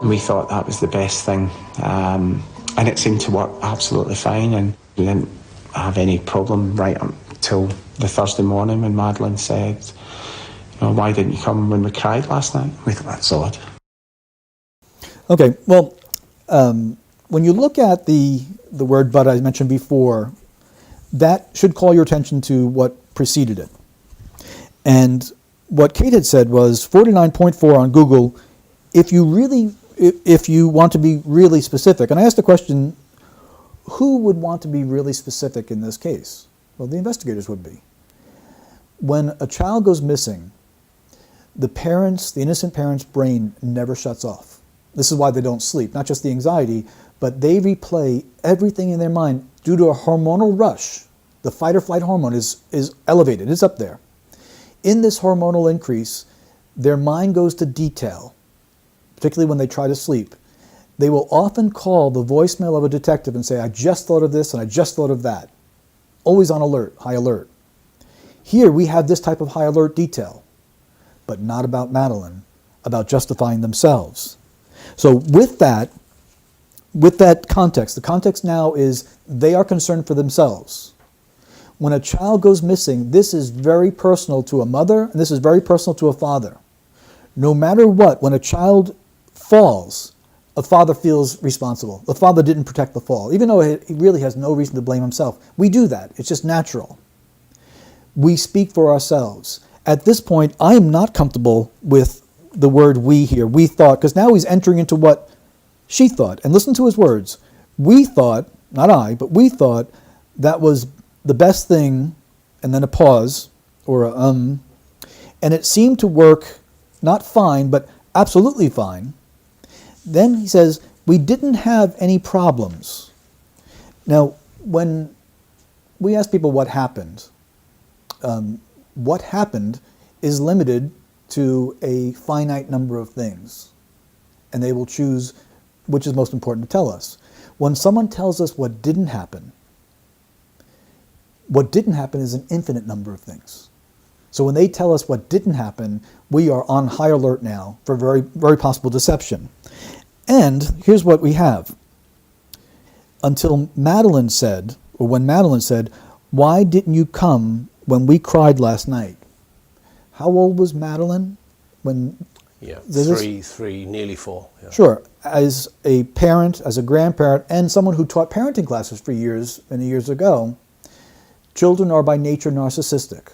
We thought that was the best thing, and it seemed to work absolutely fine, and we didn't have any problem right until the Thursday morning when Madeleine said, why didn't you come when we cried last night? We thought, that's odd. Okay, well, when you look at the word but I mentioned before, that should call your attention to what preceded it. And what Kate had said was 49.4 on Google, if you want to be really specific. And I asked the question, who would want to be really specific in this case? Well, the investigators would be. When a child goes missing, the innocent parent's brain never shuts off. This is why they don't sleep, not just the anxiety, but they replay everything in their mind due to a hormonal rush. The fight or flight hormone is elevated, it's up there. In this hormonal increase, their mind goes to detail, particularly when they try to sleep. They will often call the voicemail of a detective and say, I just thought of this and I just thought of that. Always on alert, high alert. Here we have this type of high alert detail, but not about Madeleine, about justifying themselves. So with that context, the context now is they are concerned for themselves. When a child goes missing, this is very personal to a mother, and this is very personal to a father. No matter what, when a child falls, a father feels responsible. The father didn't protect the fall, even though he really has no reason to blame himself. We do that. It's just natural. We speak for ourselves. At this point, I am not comfortable with the word we here, we thought, because now he's entering into what she thought. And listen to his words. We thought, not I, but we thought that was the best thing, and then a pause, or a and it seemed to work not fine, but absolutely fine. Then he says, we didn't have any problems. Now, when we ask people what happened is limited to a finite number of things. And they will choose which is most important to tell us. When someone tells us what didn't happen is an infinite number of things. So when they tell us what didn't happen, we are on high alert now for very, very possible deception. And here's what we have. Until Madeleine said, or when Madeleine said, why didn't you come when we cried last night? How old was Madeleine when... Yeah, three, nearly 4. Yeah. Sure. As a parent, as a grandparent, and someone who taught parenting classes for years, many years ago, children are by nature narcissistic.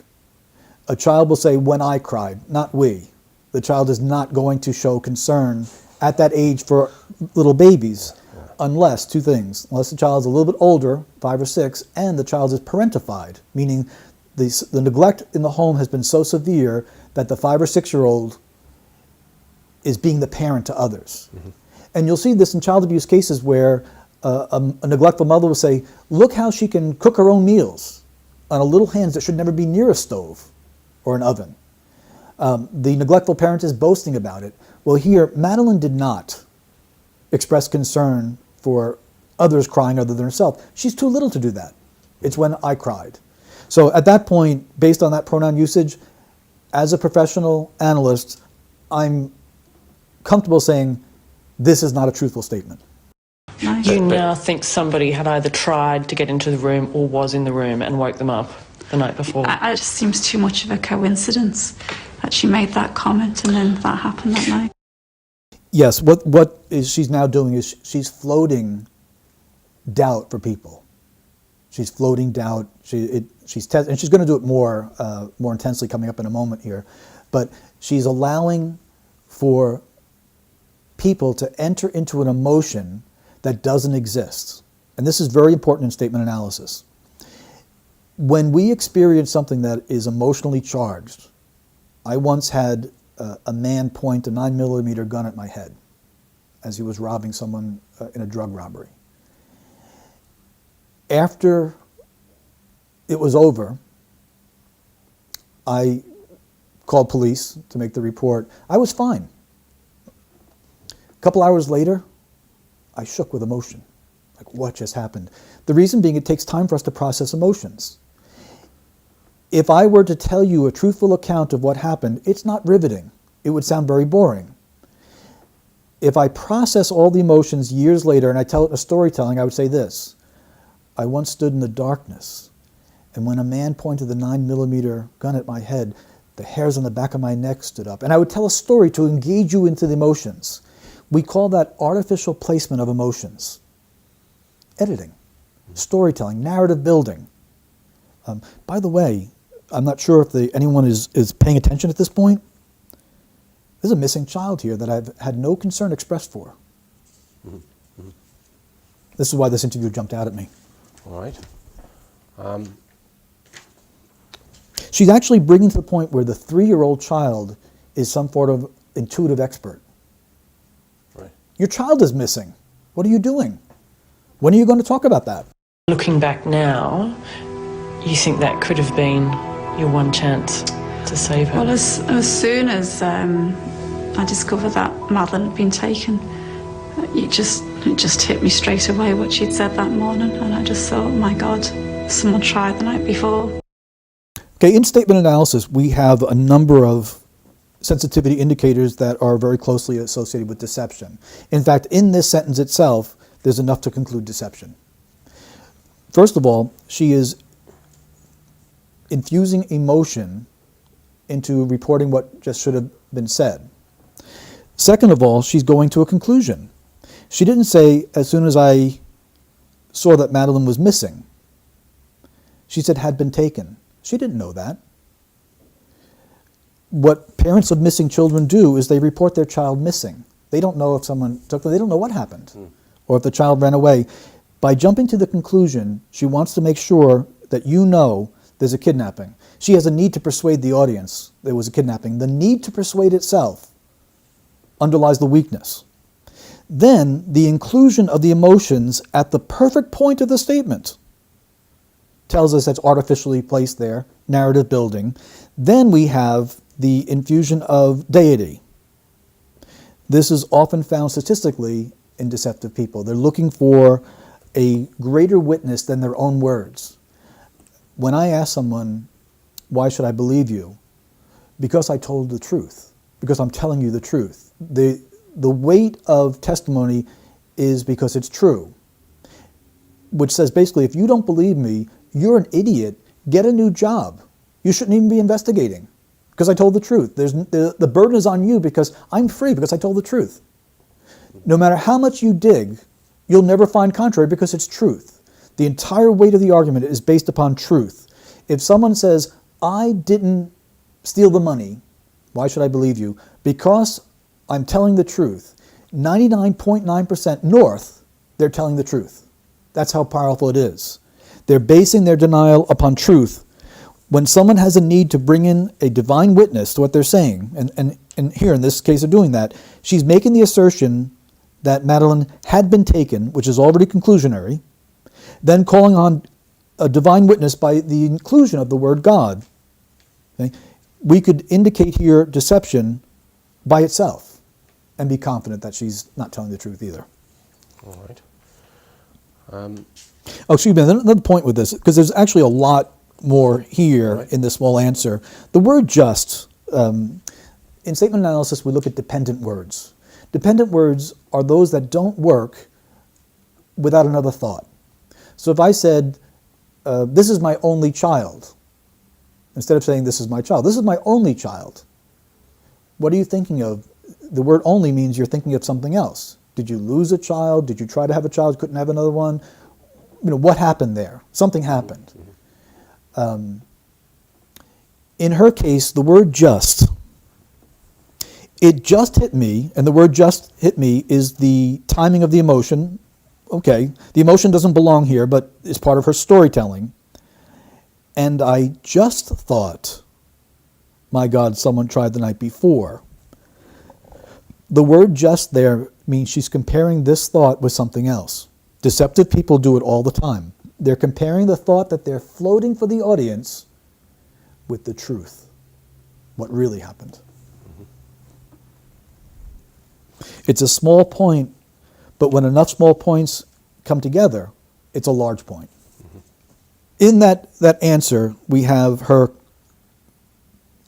A child will say, when I cried, not we. The child is not going to show concern at that age for little babies, unless, two things, unless the child is a little bit older, 5 or 6, and the child is parentified, meaning the neglect in the home has been so severe that the 5 or 6-year-old is being the parent to others. Mm-hmm. And you'll see this in child abuse cases where a neglectful mother will say, look how she can cook her own meals on a little hands that should never be near a stove or an oven. The neglectful parent is boasting about it. Well, here, Madeleine did not express concern for others crying other than herself. She's too little to do that. It's when I cried. So at that point, based on that pronoun usage, as a professional analyst, I'm comfortable saying this is not a truthful statement. You now think somebody had either tried to get into the room or was in the room and woke them up the night before? It just seems too much of a coincidence that she made that comment and then that happened that night. Yes, what she's now doing is she's floating doubt for people. She's floating doubt. And she's going to do it more intensely coming up in a moment here. But she's allowing for people to enter into an emotion that doesn't exist. And this is very important in statement analysis. When we experience something that is emotionally charged, I once had a man point a 9mm gun at my head as he was robbing someone in a drug robbery. After it was over, I called police to make the report. I was fine. A couple hours later, I shook with emotion. Like, what just happened? The reason being, it takes time for us to process emotions. If I were to tell you a truthful account of what happened, it's not riveting. It would sound very boring. If I process all the emotions years later and I tell it in a storytelling, I would say this. I once stood in the darkness, and when a man pointed the 9mm gun at my head, the hairs on the back of my neck stood up. And I would tell a story to engage you into the emotions. We call that artificial placement of emotions. Editing, storytelling, narrative building. By the way, I'm not sure if anyone is paying attention at this point. There's a missing child here that I've had no concern expressed for. Mm-hmm. Mm-hmm. This is why this interview jumped out at me. All right. She's actually bringing to the point where the 3-year-old child is some sort of intuitive expert. Right. Your child is missing. What are you doing? When are you going to talk about that? Looking back now, you think that could have been your one chance to save her? Well, as soon as I discovered that Madeleine had been taken, it just hit me straight away what she'd said that morning, and I just thought, my God, someone tried the night before. Okay, in statement analysis, we have a number of sensitivity indicators that are very closely associated with deception. In fact, in this sentence itself, there's enough to conclude deception. First of all, she is infusing emotion into reporting what just should have been said. Second of all, she's going to a conclusion. She didn't say, as soon as I saw that Madeleine was missing. She said, had been taken. She didn't know that. What parents of missing children do is they report their child missing. They don't know if someone took them. They don't know what happened or if the child ran away. By jumping to the conclusion, she wants to make sure that you know there's a kidnapping. She has a need to persuade the audience there was a kidnapping. The need to persuade itself underlies the weakness. Then the inclusion of the emotions at the perfect point of the statement tells us that's artificially placed there, narrative building. Then we have the infusion of deity. This is often found statistically in deceptive people. They're looking for a greater witness than their own words. When I ask someone, why should I believe you? Because I told the truth, because I'm telling you the truth. The weight of testimony is because it's true, which says basically, if you don't believe me, you're an idiot, get a new job. You shouldn't even be investigating, because I told the truth. The burden is on you because I'm free, because I told the truth. No matter how much you dig, you'll never find contrary because it's truth. The entire weight of the argument is based upon truth. If someone says, I didn't steal the money, why should I believe you? Because I'm telling the truth. 99.9% north, they're telling the truth. That's how powerful it is. They're basing their denial upon truth. When someone has a need to bring in a divine witness to what they're saying, and here in this case of doing that, she's making the assertion that Madeleine had been taken, which is already conclusionary, then calling on a divine witness by the inclusion of the word God. Okay? We could indicate here deception by itself and be confident that she's not telling the truth either. All right. Oh, excuse me, another point with this, because there's actually a lot more here in this small answer. The word just, in statement analysis, we look at dependent words. Dependent words are those that don't work without another thought. So if I said, this is my only child, instead of saying this is my child, this is my only child, what are you thinking of? The word only means you're thinking of something else. Did you lose a child? Did you try to have a child, couldn't have another one? You know, what happened there? Something happened. In her case, the word just, it just hit me, and the word just hit me is the timing of the emotion. Okay, the emotion doesn't belong here, but it's part of her storytelling. And I just thought, my God, someone tried the night before. The word just there means she's comparing this thought with something else. Deceptive people do it all the time. They're comparing the thought that they're floating for the audience with the truth, what really happened. It's a small point, but when enough small points come together, it's a large point. In that answer, we have her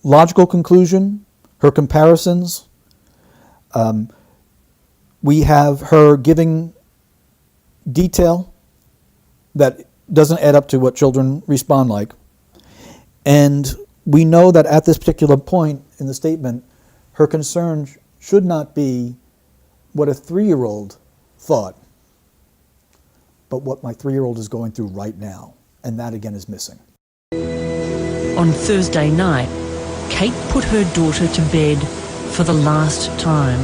logical conclusion, her comparisons. We have her giving detail that doesn't add up to what children respond like. And we know that at this particular point in the statement, her concern should not be what a 3-year-old thought, but what my 3-year-old is going through right now. And that again is missing. On Thursday night, Kate put her daughter to bed for the last time.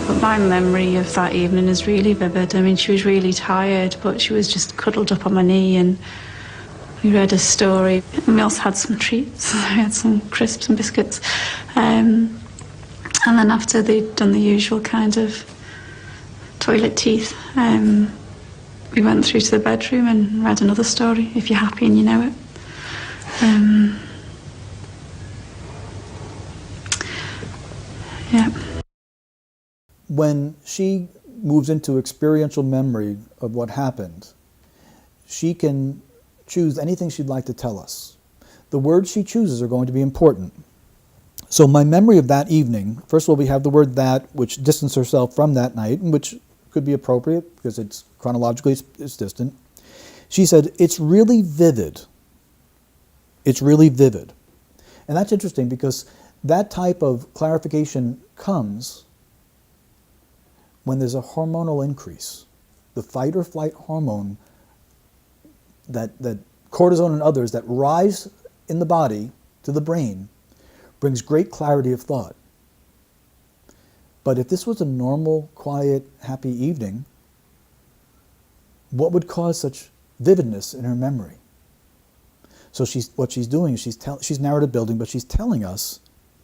But my memory of that evening is really vivid. I mean, she was really tired, but she was just cuddled up on my knee, and we read a story. And we also had some treats. We had some crisps and biscuits. And then after they'd done the usual kind of toilet teeth, we went through to the bedroom and read another story, If You're Happy and You Know It. Yeah. When she moves into experiential memory of what happened, she can choose anything she'd like to tell us. The words she chooses are going to be important. So my memory of that evening, first of all, we have the word that, which distanced herself from that night, and which could be appropriate because it's chronologically it's distant. She said, it's really vivid. It's really vivid. And that's interesting because that type of clarification comes when there's a hormonal increase. The fight or flight hormone, that cortisone and others that rise in the body to the brain, brings great clarity of thought. But if this was a normal, quiet, happy evening, what would cause such vividness in her memory? So what she's doing is she's narrative building, but she's telling us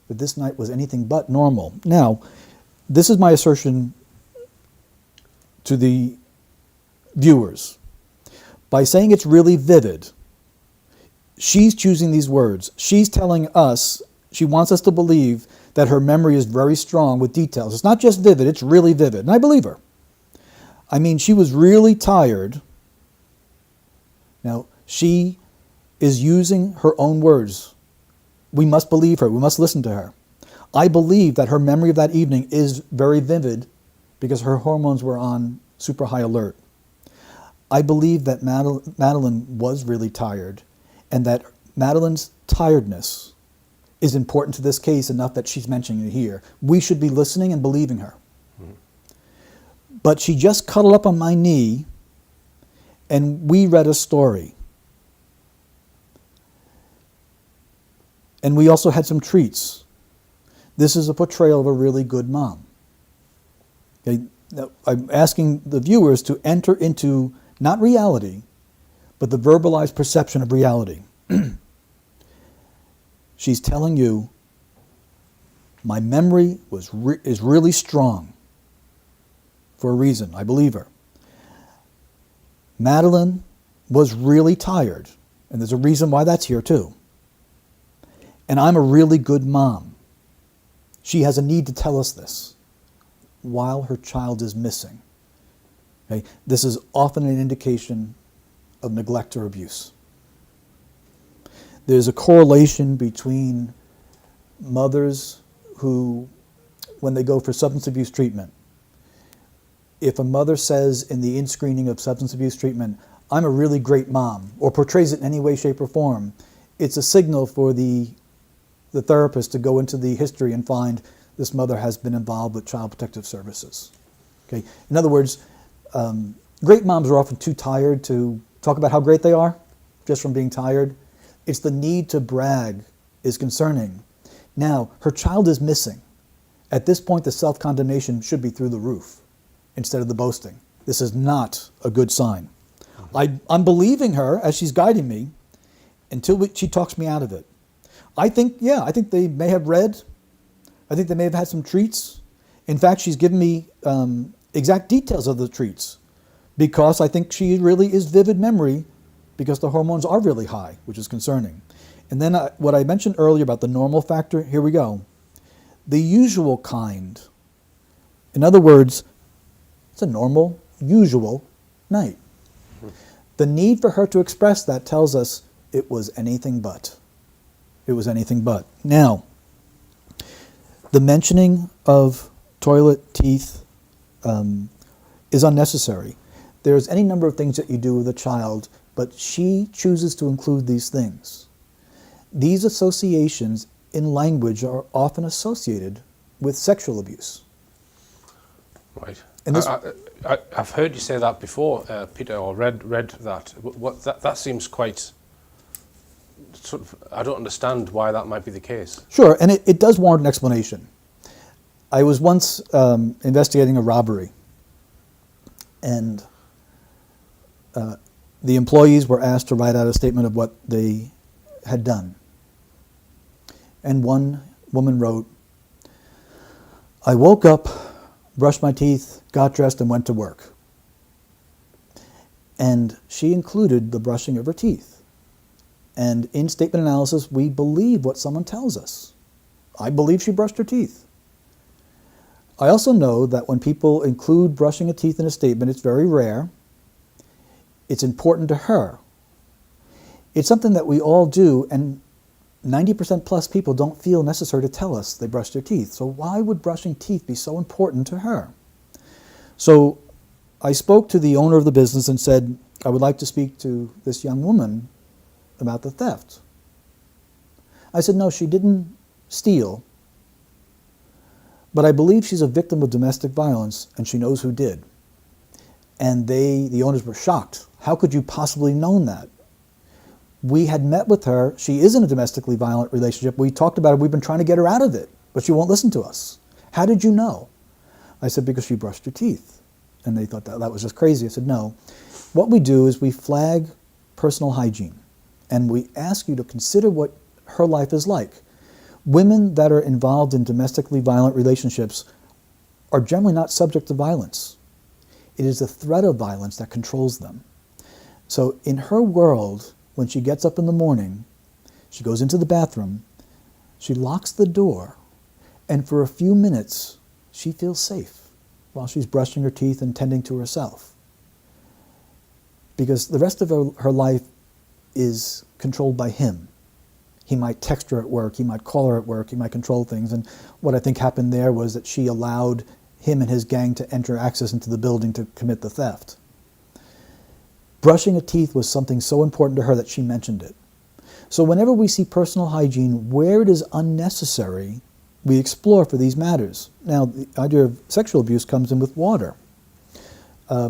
that this night was anything but normal. Now, this is my assertion to the viewers. By saying it's really vivid, she's choosing these words. She's telling us, she wants us to believe that her memory is very strong with details. It's not just vivid, it's really vivid. And I believe her. I mean, she was really tired. Now, she is using her own words. We must believe her. We must listen to her. I believe that her memory of that evening is very vivid because her hormones were on super high alert. I believe that Madeleine was really tired, and that Madeleine's tiredness is important to this case enough that she's mentioning it here. We should be listening and believing her. But she just cuddled up on my knee, and we read a story. And we also had some treats. This is a portrayal of a really good mom. Okay? Now, I'm asking the viewers to enter into not reality, but the verbalized perception of reality. She's telling you, my memory is really strong for a reason. I believe her. Madeleine was really tired, and there's a reason why that's here too. And I'm a really good mom. She has a need to tell us this while her child is missing. Okay? This is often an indication of neglect or abuse. There's a correlation between mothers who, when they go for substance abuse treatment, if a mother says in the in-screening of substance abuse treatment, I'm a really great mom, or portrays it in any way, shape, or form, it's a signal for the therapist to go into the history and find this mother has been involved with Child Protective Services. Okay? In other words, great moms are often too tired to talk about how great they are, just from being tired. It's the need to brag is concerning. Now, her child is missing. At this point, the self-condemnation should be through the roof instead of the boasting. This is not a good sign. I'm believing her as she's guiding me until she talks me out of it. I think they may have read. I think they may have had some treats. In fact, she's given me exact details of the treats because I think she really is vivid memory because the hormones are really high, which is concerning. And then what I mentioned earlier about the normal factor, here we go. The usual kind. In other words, it's a normal, usual night. The need for her to express that tells us it was anything but. It was anything but. Now, the mentioning of toilet, teeth is unnecessary. There's any number of things that you do with a child, but she chooses to include these things. These associations in language are often associated with sexual abuse. Right. And this, I've heard you say that before, Peter, or read that. That seems quite sort of, I don't understand why that might be the case. Sure, and it does warrant an explanation. I was once investigating a robbery, and the employees were asked to write out a statement of what they had done. And one woman wrote, I woke up, brushed my teeth, got dressed, and went to work. And she included the brushing of her teeth. And in statement analysis, we believe what someone tells us. I believe she brushed her teeth. I also know that when people include brushing of teeth in a statement, it's very rare. It's important to her. It's something that we all do, and 90% plus people don't feel necessary to tell us they brush their teeth. So why would brushing teeth be so important to her? So I spoke to the owner of the business and said, I would like to speak to this young woman about the theft. I said, no, she didn't steal, but I believe she's a victim of domestic violence and she knows who did. And the owners were shocked. How could you possibly known that? We had met with her. She is in a domestically violent relationship. We talked about it. We've been trying to get her out of it, but she won't listen to us. How did you know? I said, because she brushed her teeth. And they thought that was just crazy. I said, no. What we do is we flag personal hygiene. And we ask you to consider what her life is like. Women that are involved in domestically violent relationships are generally not subject to violence. It is the threat of violence that controls them. So in her world, when she gets up in the morning, she goes into the bathroom, she locks the door, and for a few minutes, she feels safe while she's brushing her teeth and tending to herself. Because the rest of her life is controlled by him. He might text her at work, he might call her at work, he might control things. And what I think happened there was that she allowed him and his gang to enter access into the building to commit the theft. Brushing her teeth was something so important to her that she mentioned it. So whenever we see personal hygiene, where it is unnecessary, we explore for these matters. Now, the idea of sexual abuse comes in with water.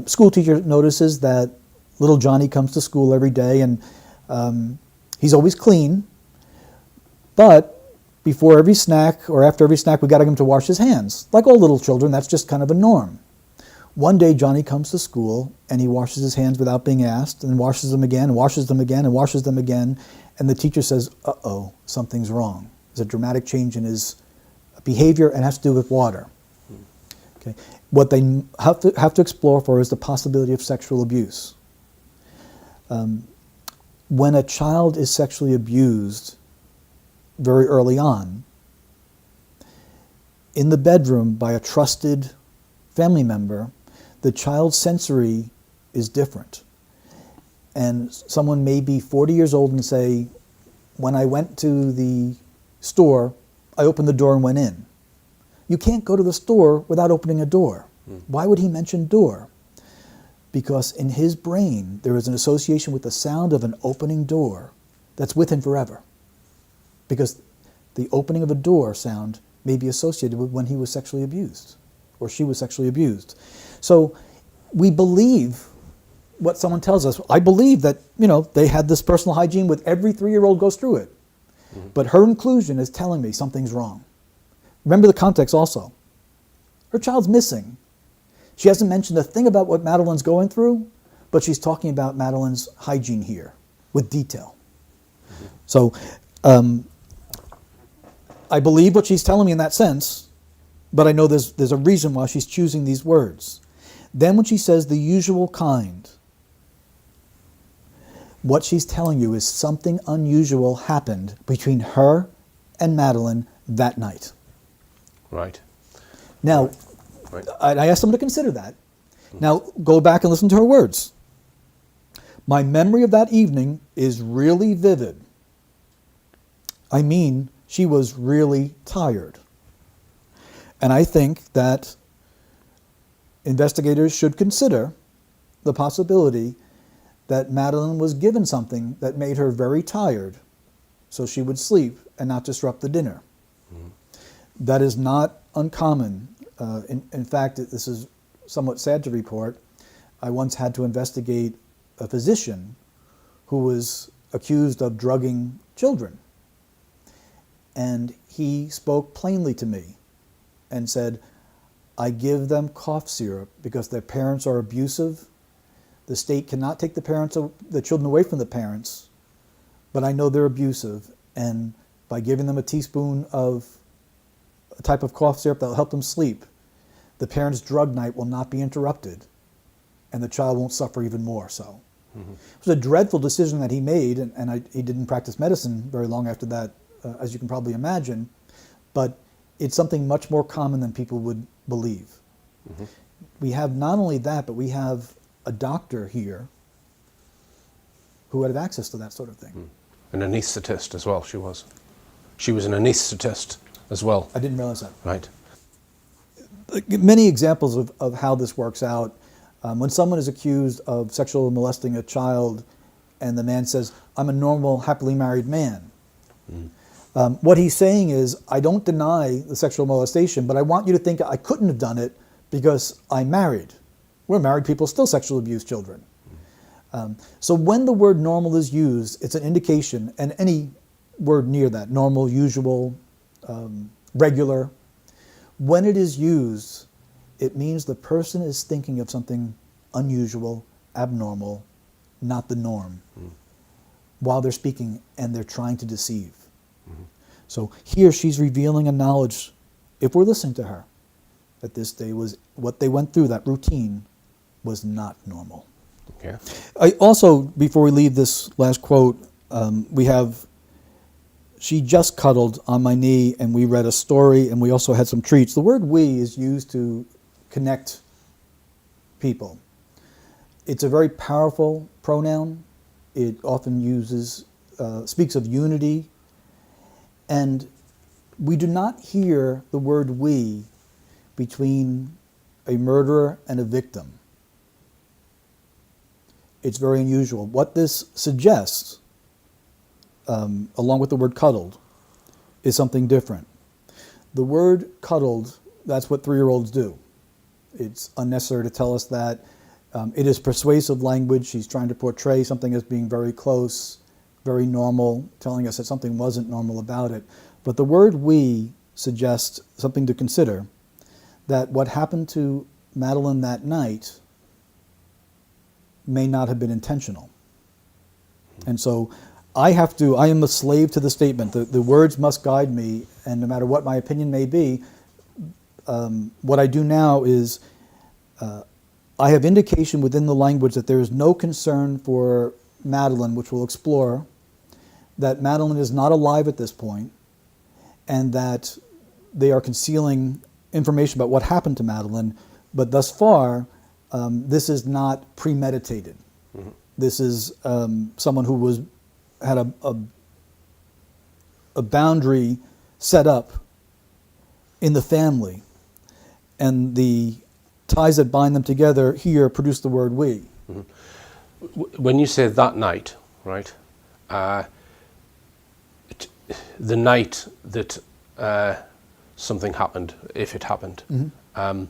School teacher notices that little Johnny comes to school every day and he's always clean, but before every snack or after every snack we got him to wash his hands. Like all little children, that's just kind of a norm. One day Johnny comes to school and he washes his hands without being asked and washes them again and washes them again and washes them again, and the teacher says, uh-oh, something's wrong. There's a dramatic change in his behavior and has to do with water. Okay. What they have to explore for is the possibility of sexual abuse. When a child is sexually abused very early on, in the bedroom by a trusted family member, the child's sensory is different. And someone may be 40 years old and say, when I went to the store, I opened the door and went in. You can't go to the store without opening a door. Why would he mention door? Because in his brain, there is an association with the sound of an opening door that's with him forever. Because the opening of a door sound may be associated with when he was sexually abused or she was sexually abused. So we believe what someone tells us. I believe that, they had this personal hygiene with every 3-year-old goes through it. But her inclusion is telling me something's wrong. Remember the context also. Her child's missing. She hasn't mentioned a thing about what Madeleine's going through, but she's talking about Madeleine's hygiene here with detail. So I believe what she's telling me in that sense, but I know there's a reason why she's choosing these words. Then when she says the usual kind, what she's telling you is something unusual happened between her and Madeleine that night. Right. Now, right. I asked them to consider that. Now, go back and listen to her words. My memory of that evening is really vivid. I mean, she was really tired. And I think that investigators should consider the possibility that Madeleine was given something that made her very tired so she would sleep and not disrupt the dinner. That is not uncommon. In fact, this is somewhat sad to report. I once had to investigate a physician who was accused of drugging children. And he spoke plainly to me and said, I give them cough syrup because their parents are abusive. The state cannot take the children away from the parents, but I know they're abusive. And by giving them a teaspoon of a type of cough syrup that will help them sleep, the parents' drug night will not be interrupted, and the child won't suffer even more so. It was a dreadful decision that he made, and he didn't practice medicine very long after that, as you can probably imagine, but it's something much more common than people would believe. We have not only that, but we have a doctor here who had access to that sort of thing. An anaesthetist as well, she was. She was an anaesthetist as well. I didn't realize that. Right. Many examples of how this works out. When someone is accused of sexually molesting a child and the man says, I'm a normal, happily married man. What he's saying is, I don't deny the sexual molestation, but I want you to think I couldn't have done it because I'm married. We're married people, still sexually abuse children. So when the word normal is used, it's an indication, and any word near that, normal, usual, regular, when it is used, it means the person is thinking of something unusual, abnormal, not the norm. while they're speaking, and they're trying to deceive. So here she's revealing a knowledge, if we're listening to her, that this day was what they went through, that routine was not normal. Okay. I also, before we leave this last quote, we have, she just cuddled on my knee, and we read a story, and we also had some treats. The word we is used to connect people. It's a very powerful pronoun. It often speaks of unity. And we do not hear the word we between a murderer and a victim. It's very unusual. What this suggests, along with the word cuddled, is something different. The word cuddled, that's what 3-year-olds do. It's unnecessary to tell us that. It is persuasive language. She's trying to portray something as being very close, very normal, telling us that something wasn't normal about it. But the word we suggests something to consider, that what happened to Madeleine that night may not have been intentional. And so I am a slave to the statement. The words must guide me, and no matter what my opinion may be, what I do now is I have indication within the language that there is no concern for Madeleine, which we'll explore, that Madeleine is not alive at this point, and that they are concealing information about what happened to Madeleine, but thus far, this is not premeditated. Mm-hmm. This is someone who had a boundary set up in the family, and the ties that bind them together here produce the word we. Mm-hmm. When you say that night, right, the night that something happened, if it happened, mm-hmm.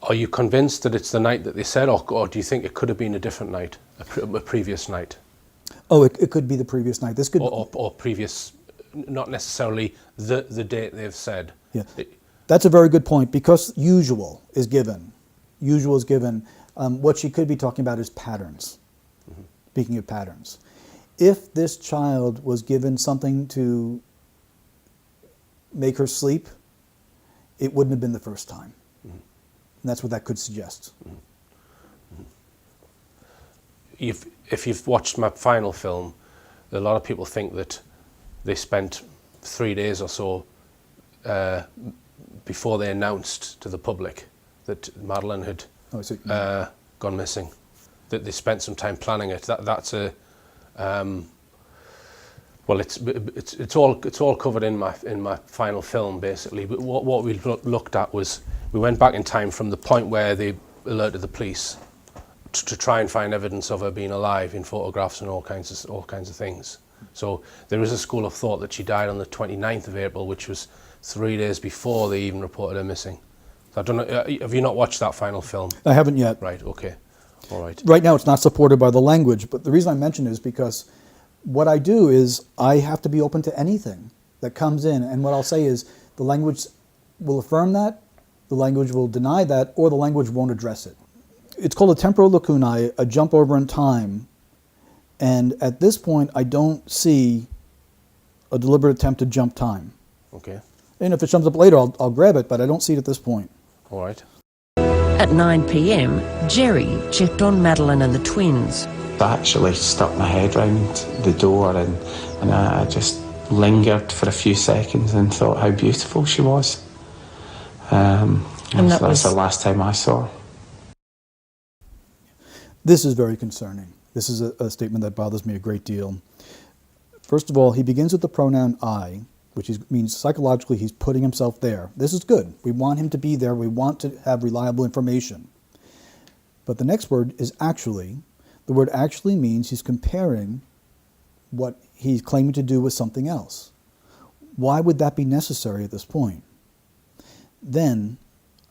Are you convinced that it's the night that they said, or do you think it could have been a different night, a previous night? Oh, it could be the previous night. This could or previous, not necessarily the date they've said. Yeah, that's a very good point, because usual is given. Usual is given. What she could be talking about is patterns. Mm-hmm. Speaking of patterns, if this child was given something to make her sleep, it wouldn't have been the first time. Mm-hmm. And that's what that could suggest. Mm-hmm. If you've watched my final film, a lot of people think that they spent 3 days or so before they announced to the public that Madeleine had gone missing, that they spent some time planning it. That's a well, it's all covered in my final film, basically. But what we looked at was, we went back in time from the point where they alerted the police to try and find evidence of her being alive in photographs and all kinds of things. So there is a school of thought that she died on the 29th of April, which was 3 days before they even reported her missing. So I don't know, have you not watched that final film? I haven't yet. Right, okay. All right. Right now it's not supported by the language, but the reason I mention it is because what I do is I have to be open to anything that comes in, and what I'll say is the language will affirm that, the language will deny that, or the language won't address it. It's called a temporal lacunae, a jump over in time, and at this point I don't see a deliberate attempt to jump time. Okay. And if it comes up later, I'll grab it, but I don't see it at this point. All right. At 9 p.m, Jerry checked on Madeleine and the twins. I actually stuck my head round the door and I just lingered for a few seconds and thought how beautiful she was. And that's the last time I saw her. This is very concerning. This is a statement that bothers me a great deal. First of all, he begins with the pronoun I, which means psychologically he's putting himself there. This is good. We want him to be there. We want to have reliable information. But the next word is actually. The word actually means he's comparing what he's claiming to do with something else. Why would that be necessary at this point? Then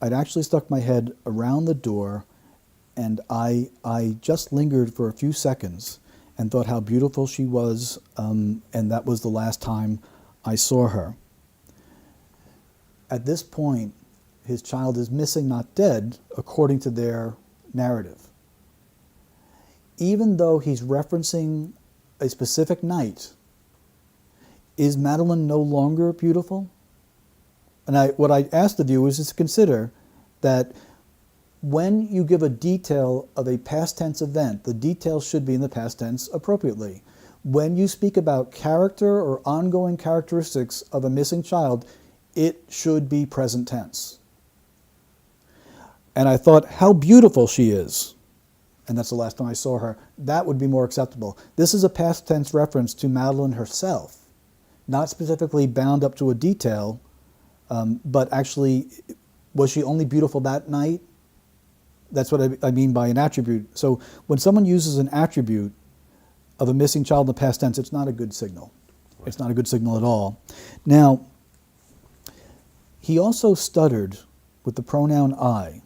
I'd actually stuck my head around the door, and I just lingered for a few seconds and thought how beautiful she was, and that was the last time I saw her. At this point, his child is missing, not dead, according to their narrative. even though he's referencing a specific night, is Madeleine no longer beautiful? And what I asked of you is to consider that when you give a detail of a past tense event, the detail should be in the past tense appropriately. When you speak about character or ongoing characteristics of a missing child, it should be present tense. And I thought, how beautiful she is. And that's the last time I saw her. That would be more acceptable. This is a past tense reference to Madeleine herself, not specifically bound up to a detail, but actually, was she only beautiful that night? That's what I mean by an attribute. So when someone uses an attribute of a missing child in the past tense, it's not a good signal. Right. It's not a good signal at all. Now, he also stuttered with the pronoun I.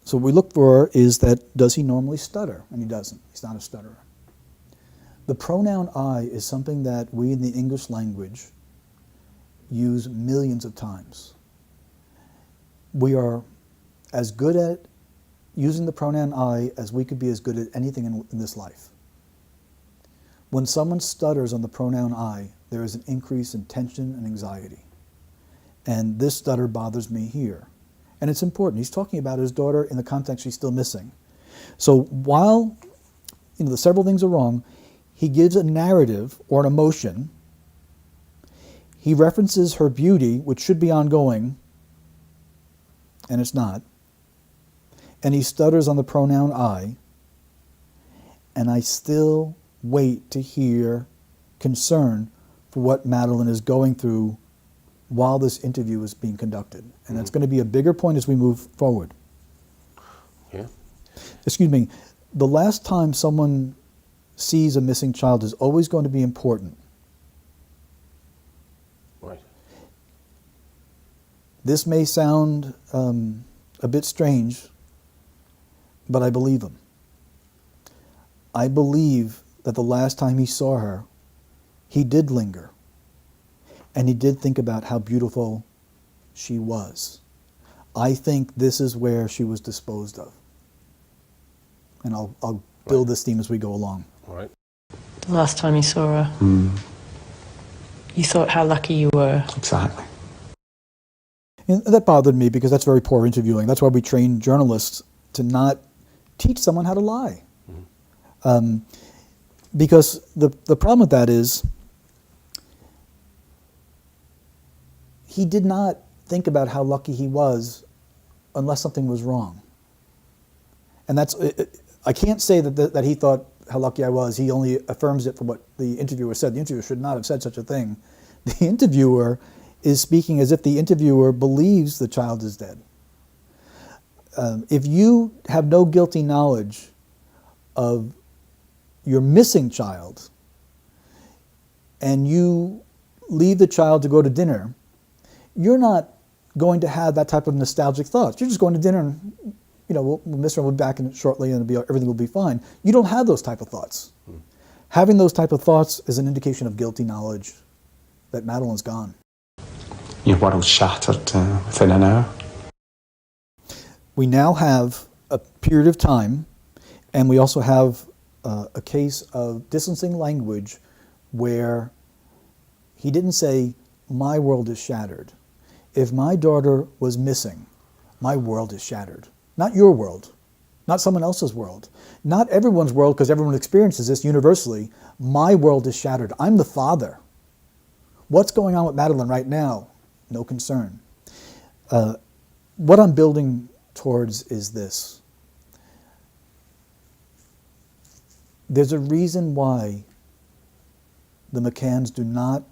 So what we look for is that, does he normally stutter? And he doesn't. He's not a stutterer. The pronoun I is something that we in the English language use millions of times. We are as good at using the pronoun I as we could be as good at anything in this life. When someone stutters on the pronoun I, there is an increase in tension and anxiety. And this stutter bothers me here. And it's important. He's talking about his daughter in the context she's still missing. So while the several things are wrong, he gives a narrative or an emotion. He references her beauty, which should be ongoing, and it's not. And he stutters on the pronoun I, and I still wait to hear concern for what Madeleine is going through while this interview is being conducted. And that's going to be a bigger point as we move forward. Yeah. Excuse me. The last time someone sees a missing child is always going to be important. Right. This may sound a bit strange, but I believe him. I believe that the last time he saw her, he did linger. And he did think about how beautiful she was. I think this is where she was disposed of. And I'll build this theme as we go along. All right. The last time you saw her, you thought how lucky you were. Exactly. And that bothered me because that's very poor interviewing. That's why we train journalists to not teach someone how to lie. Because the problem with that is he did not think about how lucky he was unless something was wrong. And that's, I can't say that he thought how lucky I was. He only affirms it from what the interviewer said. The interviewer should not have said such a thing. The interviewer is speaking as if the interviewer believes the child is dead. If you have no guilty knowledge of your missing child and you leave the child to go to dinner, you're not going to have that type of nostalgic thoughts. You're just going to dinner and, we'll miss her, we'll be back in shortly and everything will be fine. You don't have those type of thoughts. Having those type of thoughts is an indication of guilty knowledge that Madeleine's gone. Your world shattered within an hour. We now have a period of time, and we also have a case of distancing language where he didn't say, my world is shattered. If my daughter was missing, my world is shattered. Not your world, not someone else's world, not everyone's world, because everyone experiences this universally. My world is shattered. I'm the father. What's going on with Madeleine right now? No concern. What I'm building towards is this. There's a reason why the McCann's do not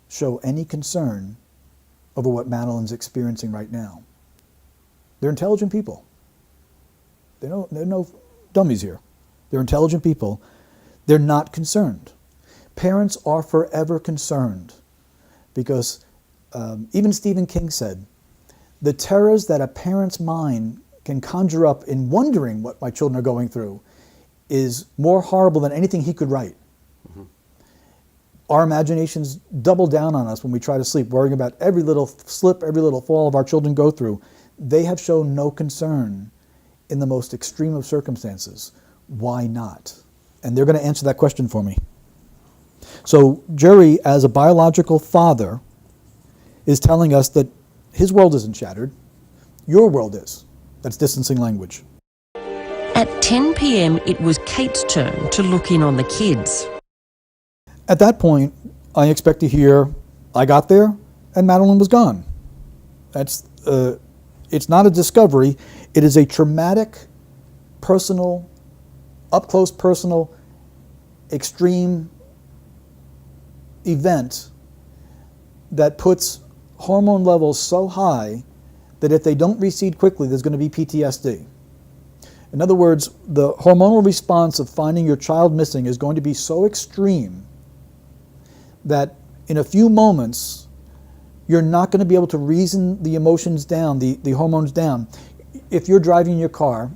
show any concern over what Madeleine's experiencing right now. They're intelligent people. They're no dummies here. They're intelligent people. They're not concerned. Parents are forever concerned because even Stephen King said, the terrors that a parent's mind can conjure up in wondering what my children are going through is more horrible than anything he could write. Our imaginations double down on us when we try to sleep, worrying about every little slip, every little fall of our children go through. They have shown no concern in the most extreme of circumstances, why not? And they're going to answer that question for me. So Jerry, as a biological father, is telling us that his world isn't shattered. Your world is. That's distancing language. At 10 p.m, it was Kate's turn to look in on the kids. At that point, I expect to hear, I got there and Madeleine was gone. That's, it's not a discovery. It is a traumatic, personal, up-close personal, extreme event that puts hormone levels so high that if they don't recede quickly, there's going to be PTSD. In other words, the hormonal response of finding your child missing is going to be so extreme that in a few moments, you're not going to be able to reason the emotions down, the hormones down. If you're driving your car,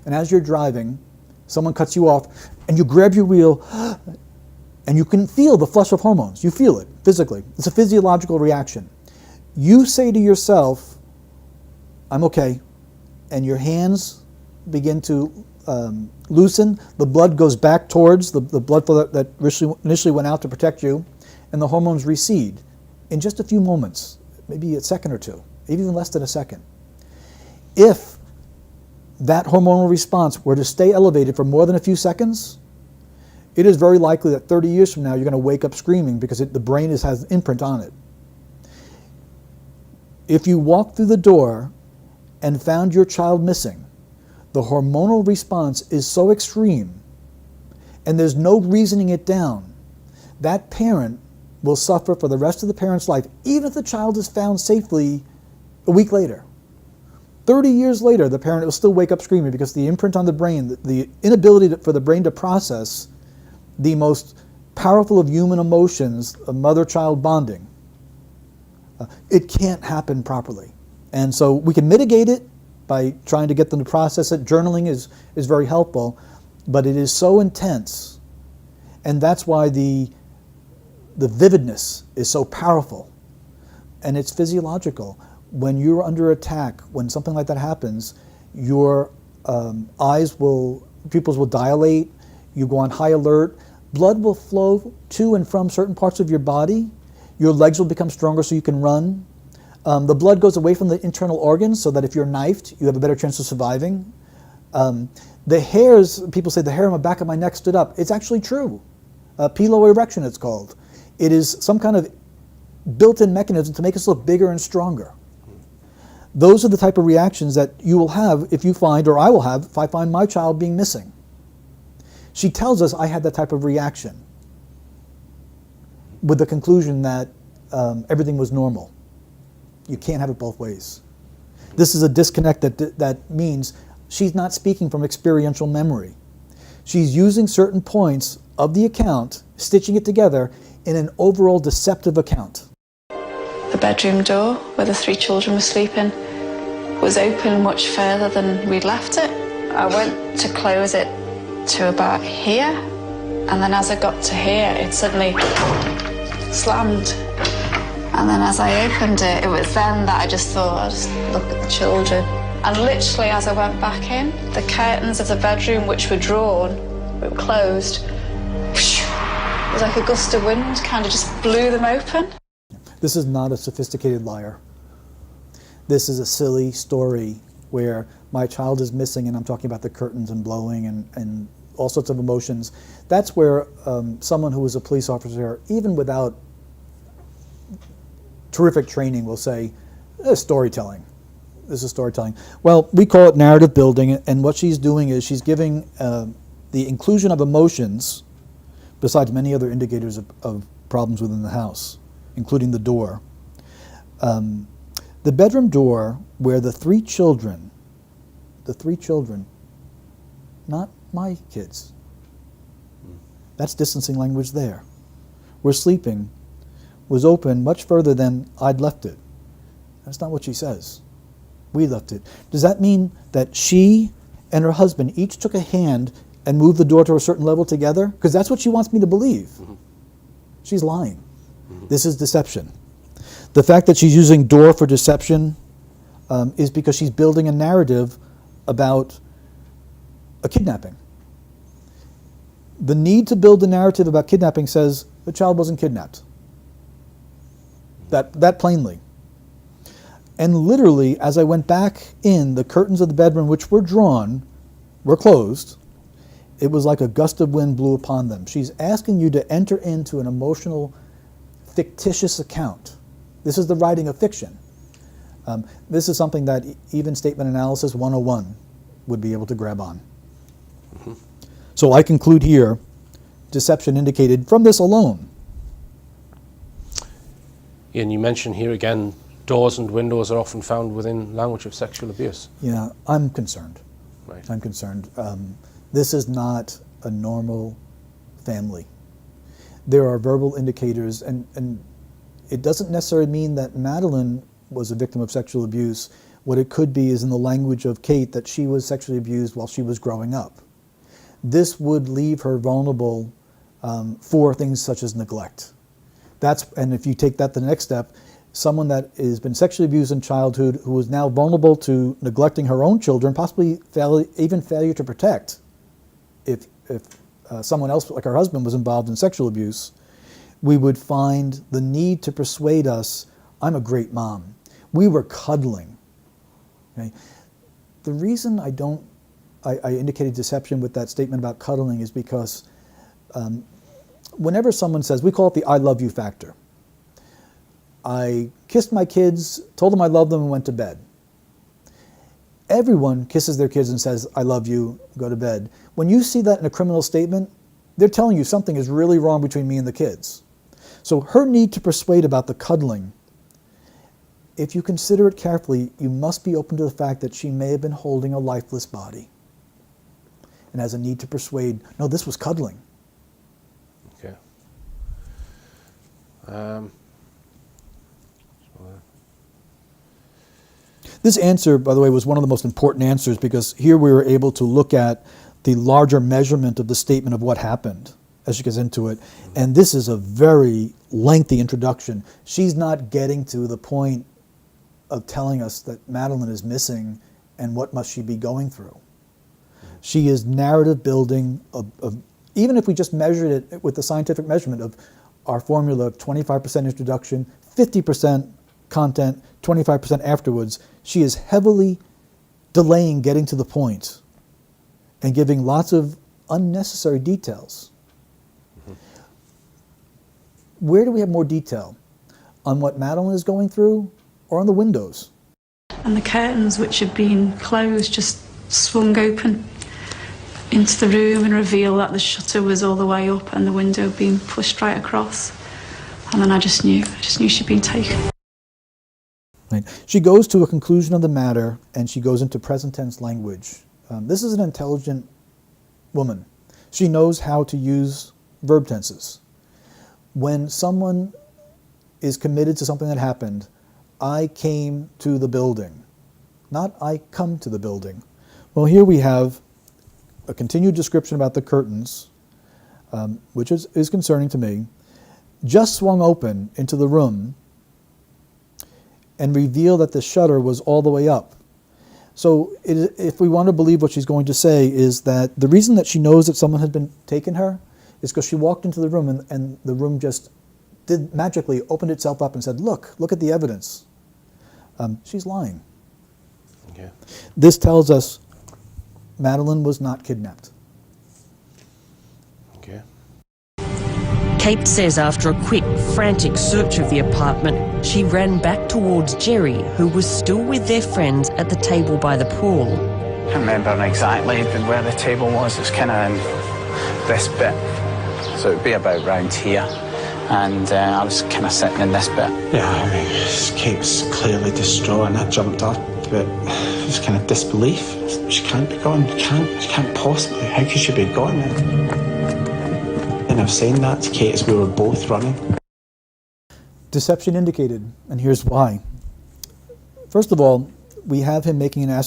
and as you're driving, someone cuts you off, and you grab your wheel, and you can feel the flush of hormones. You feel it physically. It's a physiological reaction. You say to yourself, I'm okay, and your hands begin to loosen, the blood goes back towards the blood flow that initially went out to protect you, and the hormones recede in just a few moments, maybe a second or two, maybe even less than a second. If that hormonal response were to stay elevated for more than a few seconds, it is very likely that 30 years from now you're going to wake up screaming because the brain has an imprint on it. If you walk through the door and found your child missing, the hormonal response is so extreme and there's no reasoning it down, that parent will suffer for the rest of the parent's life, even if the child is found safely a week later. 30 years later, the parent will still wake up screaming because the imprint on the brain, the inability for the brain to process the most powerful of human emotions, of mother-child bonding, it can't happen properly. And so we can mitigate it by trying to get them to process it. Journaling is very helpful, but it is so intense. And that's why the vividness is so powerful. And it's physiological. When you're under attack, when something like that happens, your pupils will dilate, you go on high alert, blood will flow to and from certain parts of your body, your legs will become stronger so you can run. The blood goes away from the internal organs so that if you're knifed, you have a better chance of surviving. The hairs, people say the hair on the back of my neck stood up. It's actually true. Piloerection it's called. It is some kind of built-in mechanism to make us look bigger and stronger. Those are the type of reactions that you will have if you find, or I will have, if I find my child being missing. She tells us I had that type of reaction with the conclusion that everything was normal. You can't have it both ways. This is a disconnect that means she's not speaking from experiential memory. She's using certain points of the account, stitching it together in an overall deceptive account. The bedroom door where the 3 children were sleeping was open much further than we'd left it. I went to close it to about here, and then as I got to here, it suddenly slammed. And then as I opened it, it was then that I just thought, I'll just look at the children. And literally as I went back in, the curtains of the bedroom, which were drawn, were closed. It was like a gust of wind, kind of just blew them open. This is not a sophisticated liar. This is a silly story where my child is missing and I'm talking about the curtains and blowing and all sorts of emotions. That's where someone who is a police officer, even without terrific training, will say, storytelling. This is storytelling. Well, we call it narrative building, and what she's doing is she's giving the inclusion of emotions, besides many other indicators of problems within the house, including the door. The bedroom door where the three children, not my kids, that's distancing language there, were sleeping, was open much further than I'd left it. That's not what she says. We left it. Does that mean that she and her husband each took a hand and moved the door to a certain level together? Because that's what she wants me to believe. Mm-hmm. She's lying. Mm-hmm. This is deception. The fact that she's using door for deception is because she's building a narrative about a kidnapping. The need to build a narrative about kidnapping says the child wasn't kidnapped. That plainly. And literally, as I went back in, the curtains of the bedroom, which were drawn, were closed. It was like a gust of wind blew upon them. She's asking you to enter into an emotional, fictitious account. This is the writing of fiction. This is something that even Statement Analysis 101 would be able to grab on. Mm-hmm. So I conclude here, deception indicated from this alone. And you mentioned here again, doors and windows are often found within language of sexual abuse. Yeah, I'm concerned. Right. I'm concerned. This is not a normal family. There are verbal indicators, and it doesn't necessarily mean that Madeleine was a victim of sexual abuse. What it could be is in the language of Kate that she was sexually abused while she was growing up. This would leave her vulnerable for things such as neglect. And if you take that to the next step, someone that has been sexually abused in childhood who is now vulnerable to neglecting her own children, possibly even failure to protect, if someone else like her husband was involved in sexual abuse, we would find the need to persuade us, I'm a great mom. We were cuddling. Okay? The reason I indicated deception with that statement about cuddling is because whenever someone says, we call it the I love you factor. I kissed my kids, told them I loved them, and went to bed. Everyone kisses their kids and says, I love you, go to bed. When you see that in a criminal statement, they're telling you something is really wrong between me and the kids. So her need to persuade about the cuddling, if you consider it carefully, you must be open to the fact that she may have been holding a lifeless body and has a need to persuade, no, this was cuddling. Okay. This answer, by the way, was one of the most important answers because here we were able to look at the larger measurement of the statement of what happened as she gets into it. And this is a very lengthy introduction. She's not getting to the point of telling us that Madeleine is missing and what must she be going through. She is narrative building of even if we just measured it with the scientific measurement of our formula of 25% introduction, 50% content, 25% afterwards, she is heavily delaying getting to the point and giving lots of unnecessary details. Mm-hmm. Where do we have more detail? On what Madeleine is going through or on the windows? And the curtains, which had been closed, just swung open into the room and revealed that the shutter was all the way up and the window being pushed right across. And then I just knew she'd been taken. Right. She goes to a conclusion of the matter and she goes into present tense language. This is an intelligent woman. She knows how to use verb tenses. When someone is committed to something that happened, I came to the building, not I come to the building. Well, here we have a continued description about the curtains, which is concerning to me, just swung open into the room and reveal that the shutter was all the way up. So if we want to believe what she's going to say is that the reason that she knows that someone had been taken her is because she walked into the room and the room just did magically opened itself up and said, look at the evidence. She's lying. Okay. This tells us Madeleine was not kidnapped. Okay. Kate says after a quick, frantic search of the apartment, she ran back towards Jerry, who was still with their friends at the table by the pool. I can't remember exactly where the table was. It's kind of in this bit. So it would be about round here. And I was kind of sitting in this bit. Yeah, I mean, Kate's clearly distraught and I jumped up, but it was kind of disbelief. She can't be gone. She can't possibly. How could she be gone? And I was saying that to Kate as we were both running. Deception indicated, and here's why. First of all, we have him making an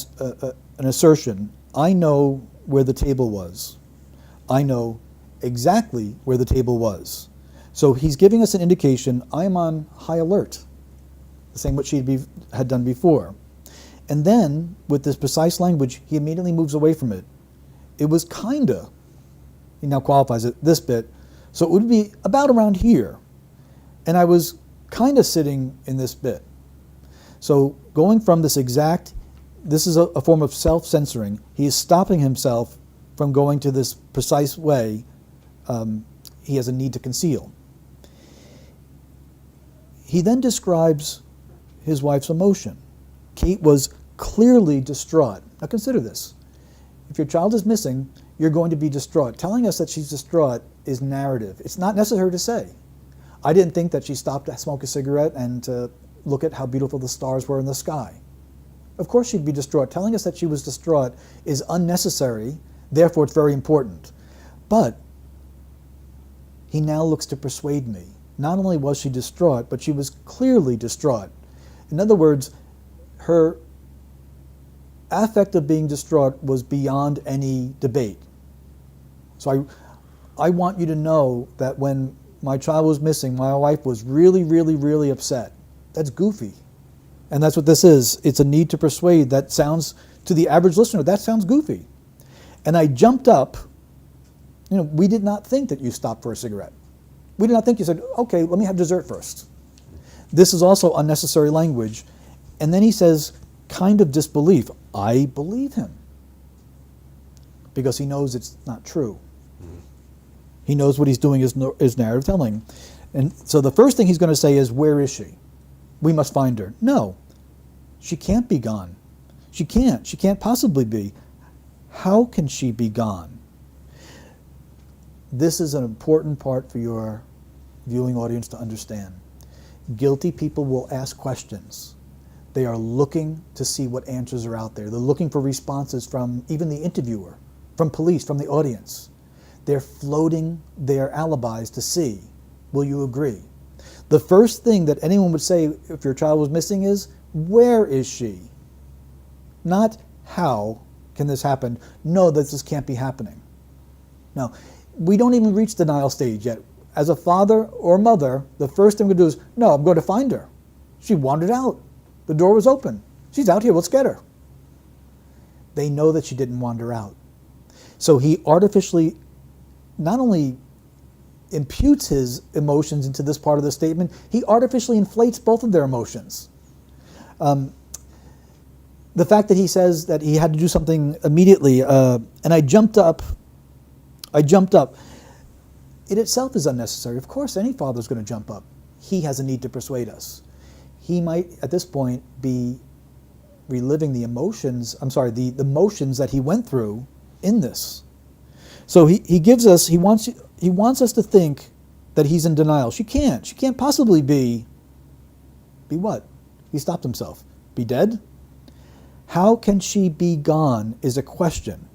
assertion. I know where the table was. I know exactly where the table was. So he's giving us an indication, I'm on high alert, the same what she had done before. And then, with this precise language, he immediately moves away from it. it was kinda, he now qualifies it, this bit, so it would be about around here. And I was kinda sitting in this bit. So going from this exact, this is a form of self-censoring. He is stopping himself from going to this precise way he has a need to conceal. He then describes his wife's emotion. Kate was clearly distraught. Now consider this. If your child is missing, you're going to be distraught. Telling us that she's distraught is narrative. It's not necessary to say. I didn't think that she stopped to smoke a cigarette and to look at how beautiful the stars were in the sky. Of course she'd be distraught. Telling us that she was distraught is unnecessary, therefore it's very important. But he now looks to persuade me. Not only was she distraught, but she was clearly distraught. In other words, her affect of being distraught was beyond any debate. So I want you to know that when my child was missing, my wife was really, really, really upset. That's goofy. And that's what this is. It's a need to persuade. That sounds, to the average listener, that sounds goofy. And I jumped up. You know, we did not think that you stopped for a cigarette. We did not think you said, okay, let me have dessert first. This is also unnecessary language. And then he says, kind of disbelief. I believe him. Because he knows it's not true. He knows what he's doing is narrative telling. And so the first thing he's going to say is, where is she? We must find her. No, she can't be gone. She can't. She can't possibly be. How can she be gone? This is an important part for your viewing audience to understand. Guilty people will ask questions. They are looking to see what answers are out there. They're looking for responses from even the interviewer, from police, from the audience. They're floating their alibis to see, will you agree? The first thing that anyone would say if your child was missing is, where is she? Not how can this happen? No, this can't be happening. Now, we don't even reach denial stage yet. As a father or mother, the first thing we do is, no, I'm going to find her. She wandered out. The door was open. She's out here, let's get her. They know that she didn't wander out. So he artificially not only imputes his emotions into this part of the statement, he artificially inflates both of their emotions. The fact that he says that he had to do something immediately, and I jumped up, it itself is unnecessary. Of course, any father's going to jump up. He has a need to persuade us. He might, at this point, be reliving the emotions, the motions that he went through in this. So he gives us, he wants us to think that he's in denial. She can't possibly be what? He stopped himself. Be dead? How can she be gone is a question.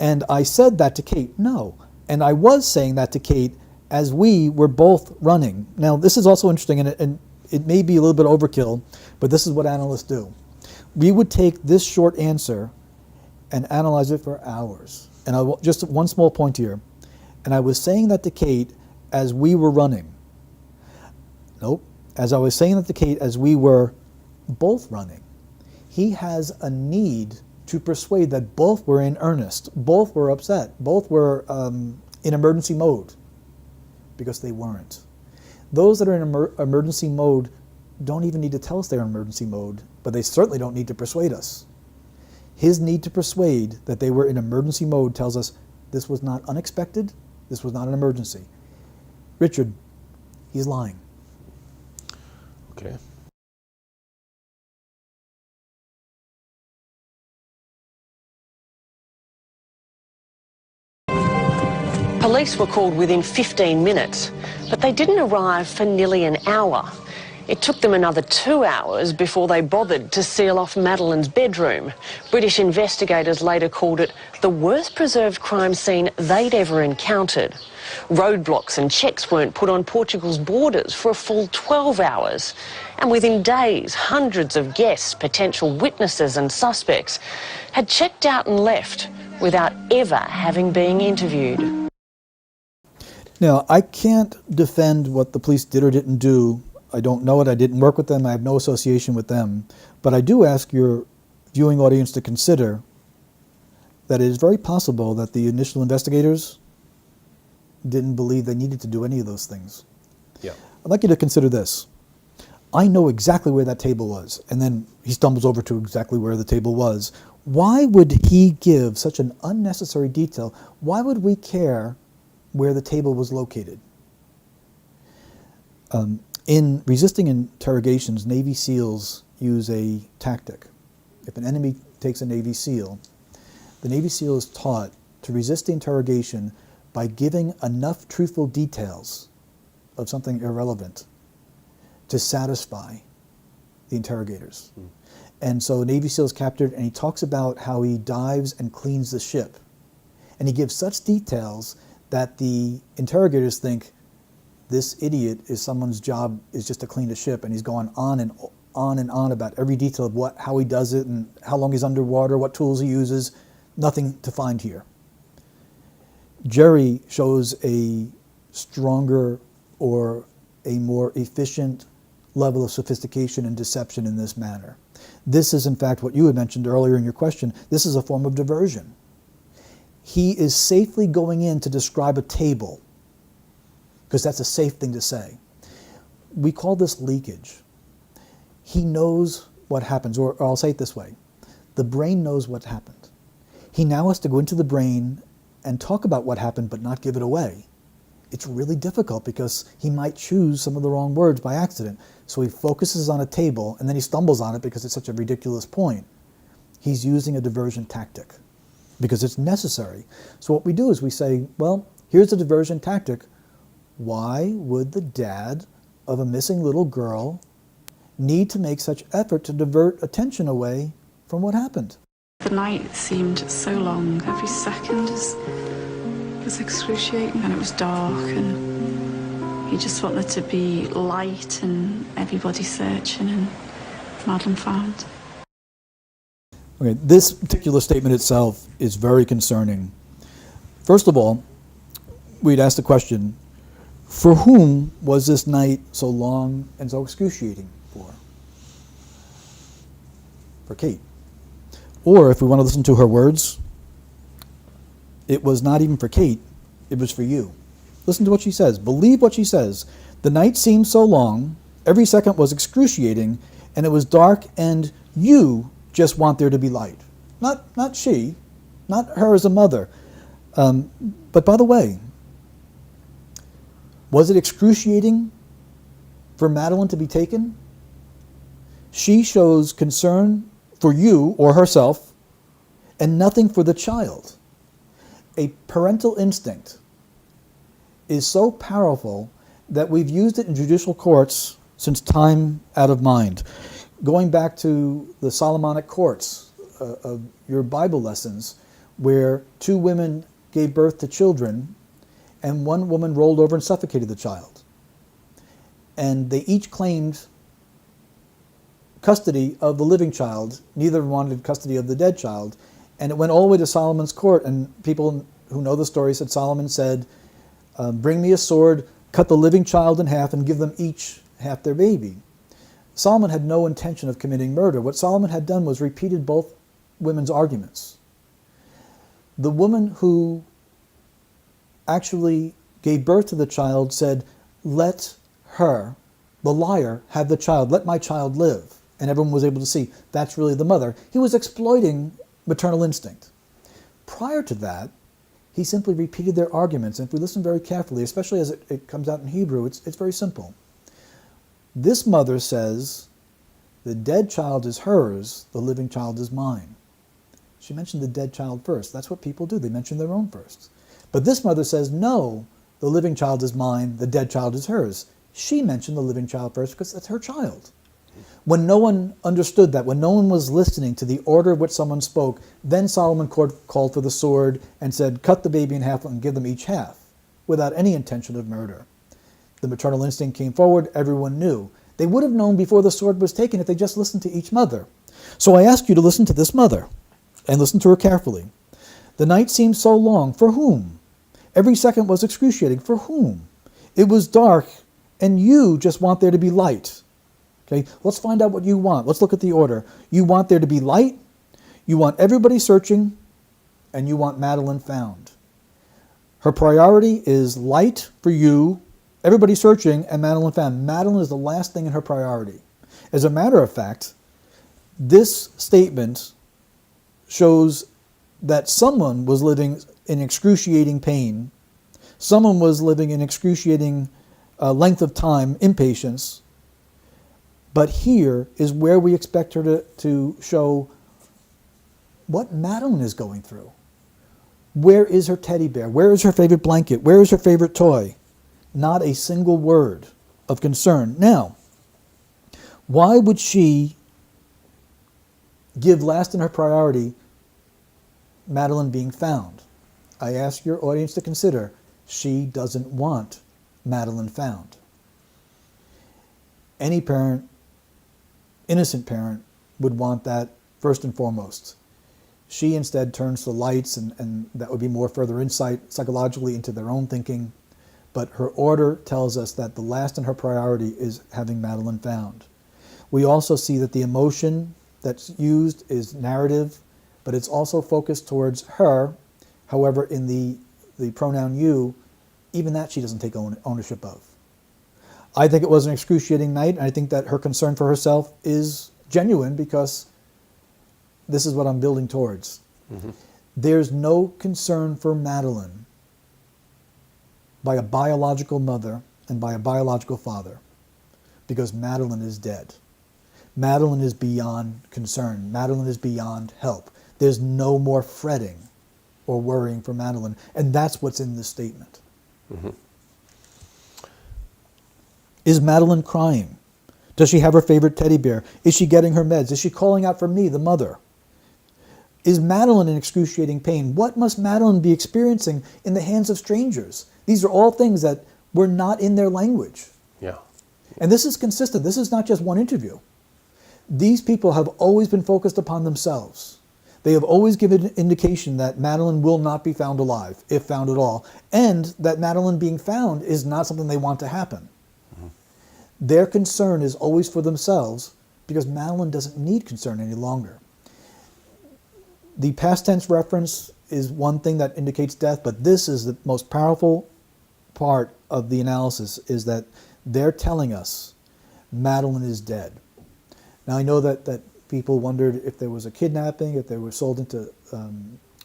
And I said that to Kate, no. And I was saying that to Kate as we were both running. Now this is also interesting, and it may be a little bit overkill, but this is what analysts do. We would take this short answer and analyze it for hours. And just one small point here. And I was saying that to Kate as we were running. Nope. As I was saying that to Kate as we were both running. He has a need to persuade that both were in earnest, both were upset, both were in emergency mode, because they weren't. Those that are in emergency mode don't even need to tell us they're in emergency mode, but they certainly don't need to persuade us. His need to persuade that they were in emergency mode tells us this was not unexpected, this was not an emergency. Richard, he's lying. Okay. Police were called within 15 minutes, but they didn't arrive for nearly an hour. It took them another 2 hours before they bothered to seal off Madeleine's bedroom. British investigators later called it the worst preserved crime scene they'd ever encountered. Roadblocks and checks weren't put on Portugal's borders for a full 12 hours. And within days, hundreds of guests, potential witnesses and suspects had checked out and left without ever having been interviewed. Now, I can't defend what the police did or didn't do. I don't know it. I didn't work with them. I have no association with them. But I do ask your viewing audience to consider that it is very possible that the initial investigators didn't believe they needed to do any of those things. Yeah. I'd like you to consider this. I know exactly where that table was, and then he stumbles over to exactly where the table was. Why would he give such an unnecessary detail? Why would we care where the table was located? In resisting interrogations, Navy SEALs use a tactic. If an enemy takes a Navy SEAL, the Navy SEAL is taught to resist the interrogation by giving enough truthful details of something irrelevant to satisfy the interrogators. And so Navy SEAL is captured, and he talks about how he dives and cleans the ship. And he gives such details that the interrogators think this idiot is someone's job is just to clean the ship, and he's going on and on about every detail of how he does it and how long he's underwater, what tools he uses. Nothing to find here. Jerry shows a stronger or a more efficient level of sophistication and deception in this manner. This is, in fact, what you had mentioned earlier in your question. This is a form of diversion. He is safely going in to describe a table, because that's a safe thing to say. We call this leakage. He knows what happens, or I'll say it this way. The brain knows what happened. He now has to go into the brain and talk about what happened, but not give it away. It's really difficult because he might choose some of the wrong words by accident. So he focuses on a table, and then he stumbles on it because it's such a ridiculous point. He's using a diversion tactic because it's necessary. So what we do is we say, well, here's a diversion tactic. Why would the dad of a missing little girl need to make such effort to divert attention away from what happened? The night seemed so long. Every second was excruciating, and it was dark, and he just wanted to be light and everybody searching, and Madeleine found. Okay, this particular statement itself is very concerning. First of all, we'd ask the question, for whom was this night so long and so excruciating for? For Kate. Or if we want to listen to her words, it was not even for Kate, it was for you. Listen to what she says. Believe what she says. The night seemed so long, every second was excruciating, and it was dark, and you just want there to be light. Not she, not her as a mother. But by the way, was it excruciating for Madeleine to be taken? She shows concern for you or herself and nothing for the child. A parental instinct is so powerful that we've used it in judicial courts since time out of mind. Going back to the Solomonic courts of your Bible lessons, where two women gave birth to children and one woman rolled over and suffocated the child. And they each claimed custody of the living child. Neither wanted custody of the dead child. And it went all the way to Solomon's court, and people who know the story said Solomon said, bring me a sword, cut the living child in half, and give them each half their baby. Solomon had no intention of committing murder. What Solomon had done was repeated both women's arguments. The woman who actually gave birth to the child said, let her, the liar, have the child. Let my child live. And everyone was able to see that's really the mother. He was exploiting maternal instinct. Prior to that, he simply repeated their arguments. And if we listen very carefully, especially as it comes out in Hebrew, it's very simple. This mother says, the dead child is hers, the living child is mine. She mentioned the dead child first. That's what people do. They mention their own first. But this mother says, no, the living child is mine, the dead child is hers. She mentioned the living child first because that's her child. When no one understood that, when no one was listening to the order of which someone spoke, then Solomon called for the sword and said, cut the baby in half and give them each half, without any intention of murder. The maternal instinct came forward, everyone knew. They would have known before the sword was taken if they just listened to each mother. So I ask you to listen to this mother, and listen to her carefully. The night seemed so long, for whom? Every second was excruciating, for whom? It was dark, and you just want there to be light. Okay, let's find out what you want. Let's look at the order. You want there to be light, you want everybody searching, and you want Madeleine found. Her priority is light for you, everybody searching, and Madeleine found. Madeleine is the last thing in her priority. As a matter of fact, this statement shows that someone was living in excruciating pain, someone was living in excruciating length of time, impatience, but here is where we expect her to show what Madeleine is going through. Where is her teddy bear? Where is her favorite blanket? Where is her favorite toy? Not a single word of concern. Now, why would she give last in her priority Madeleine being found? I ask your audience to consider, she doesn't want Madeleine found. Any parent, innocent parent, would want that first and foremost. She instead turns to lights, and that would be more further insight psychologically into their own thinking. But her order tells us that the last in her priority is having Madeleine found. We also see that the emotion that's used is narrative, but it's also focused towards her. However, in the pronoun you, even that she doesn't take ownership of. I think it was an excruciating night, and I think that her concern for herself is genuine because this is what I'm building towards. Mm-hmm. There's no concern for Madeleine by a biological mother and by a biological father because Madeleine is dead. Madeleine is beyond concern. Madeleine is beyond help. There's no more fretting or worrying for Madeleine, and that's what's in this statement. Mm-hmm. Is Madeleine crying? Does she have her favorite teddy bear? Is she getting her meds? Is she calling out for me, the mother? Is Madeleine in excruciating pain? What must Madeleine be experiencing in the hands of strangers? These are all things that were not in their language. Yeah. And this is consistent. This is not just one interview. These people have always been focused upon themselves. They have always given indication that Madeleine will not be found alive, if found at all, and that Madeleine being found is not something they want to happen. Mm-hmm. Their concern is always for themselves because Madeleine doesn't need concern any longer. The past tense reference is one thing that indicates death, but this is the most powerful part of the analysis, is that they're telling us Madeleine is dead. Now I know that people wondered if there was a kidnapping, if they were sold into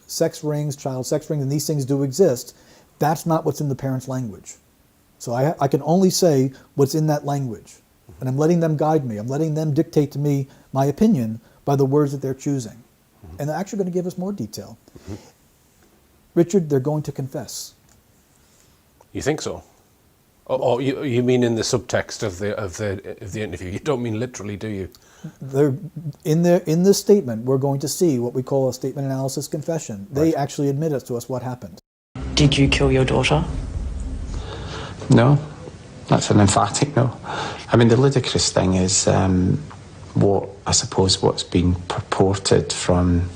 sex rings, child sex rings, and these things do exist. That's not what's in the parents' language. So I can only say what's in that language. And I'm letting them guide me. I'm letting them dictate to me my opinion by the words that they're choosing. And they're actually going to give us more detail. Mm-hmm. Richard, they're going to confess. You think so? Oh, you mean in the subtext of the interview? You don't mean literally, do you? They're in this statement, we're going to see what we call a statement analysis confession. They actually admit to us what happened. Did you kill your daughter? No, that's an emphatic no. I mean, the ludicrous thing is what's been purported from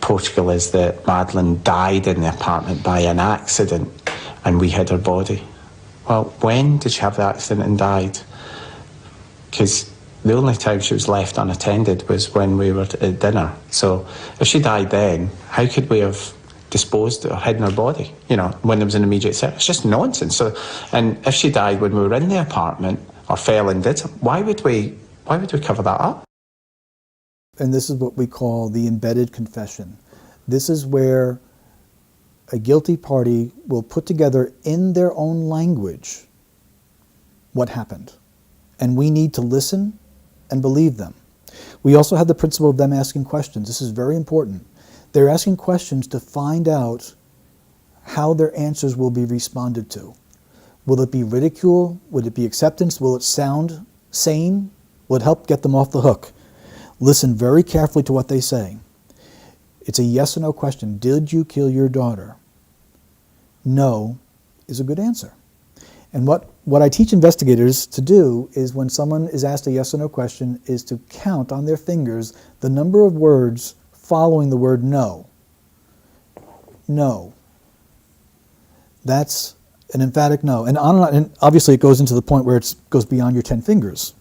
Portugal is that Madeleine died in the apartment by an accident and we hid her body. Well, when did she have the accident and died? Because the only time she was left unattended was when we were at dinner. So if she died then, how could we have disposed or hidden her body, when there was an immediate threat? It's just nonsense. So, and if she died when we were in the apartment or fell and did something, why would we cover that up? And this is what we call the embedded confession. This is where a guilty party will put together in their own language what happened. And we need to listen and believe them. We also have the principle of them asking questions. This is very important. They're asking questions to find out how their answers will be responded to. Will it be ridicule? Will it be acceptance? Will it sound sane? Will it help get them off the hook? Listen very carefully to what they say. It's a yes or no question. Did you kill your daughter? No is a good answer. And what I teach investigators to do is when someone is asked a yes or no question is to count on their fingers the number of words following the word no. No. That's an emphatic no. And on and obviously it goes into the point where it goes beyond your 10 fingers.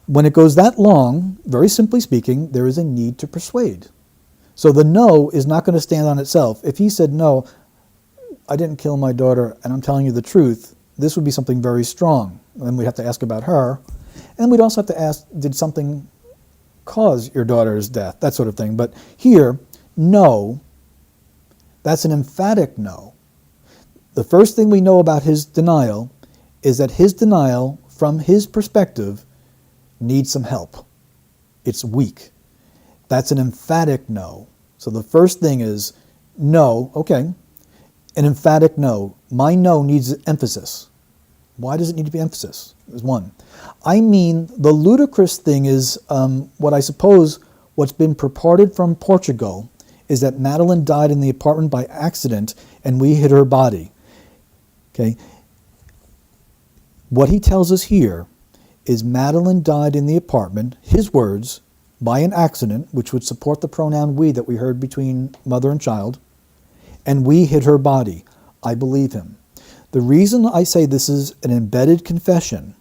When it goes that long, very simply speaking, there is a need to persuade. So the no is not going to stand on itself. If he said, no, I didn't kill my daughter and I'm telling you the truth, this would be something very strong. And we'd have to ask about her. And we'd also have to ask, did something cause your daughter's death? That sort of thing. But here, no, that's an emphatic no. The first thing we know about his denial is that his denial, from his perspective, needs some help. It's weak. That's an emphatic no. So the first thing is no, okay, an emphatic no. My no needs emphasis. Why does it need to be emphasis? Is one. I mean, the ludicrous thing is what I suppose what's been purported from Portugal is that Madeleine died in the apartment by accident and we hid her body. Okay. What he tells us here is Madeleine died in the apartment, his words, by an accident, which would support the pronoun we that we heard between mother and child, and we hid her body. I believe him. The reason I say this is an embedded confession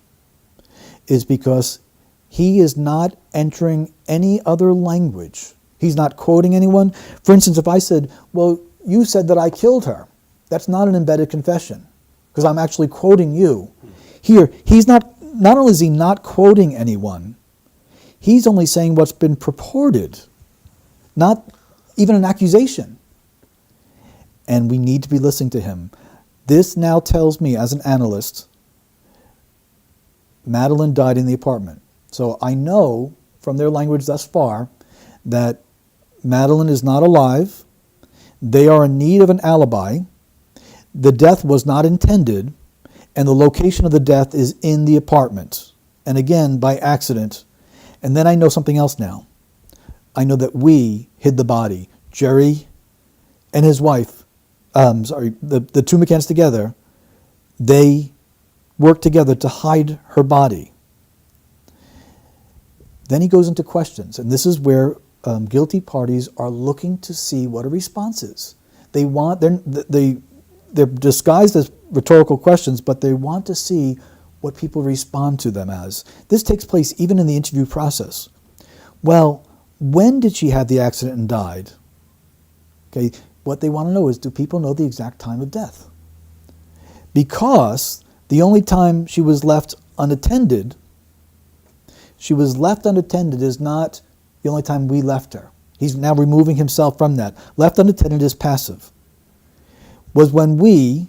is because he is not entering any other language. He's not quoting anyone. For instance, if I said, well, you said that I killed her, that's not an embedded confession because I'm actually quoting you. Here, he's not only is he not quoting anyone, he's only saying what's been purported, not even an accusation. And we need to be listening to him. This now tells me, as an analyst, Madeleine died in the apartment. So I know from their language thus far that Madeleine is not alive. They are in need of an alibi. The death was not intended, and the location of the death is in the apartment. And again, by accident. And then I know something else now. I know that we hid the body. Jerry and his wife, the two McCann's together, they worked together to hide her body. Then he goes into questions, and this is where guilty parties are looking to see what a response is. They're disguised as rhetorical questions, but they want to see what people respond to them as. This takes place even in the interview process. Well, when did she have the accident and died? Okay, what they want to know is, do people know the exact time of death? Because the only time she was left unattended is not the only time we left her. He's now removing himself from that. Left unattended is passive. Was when we,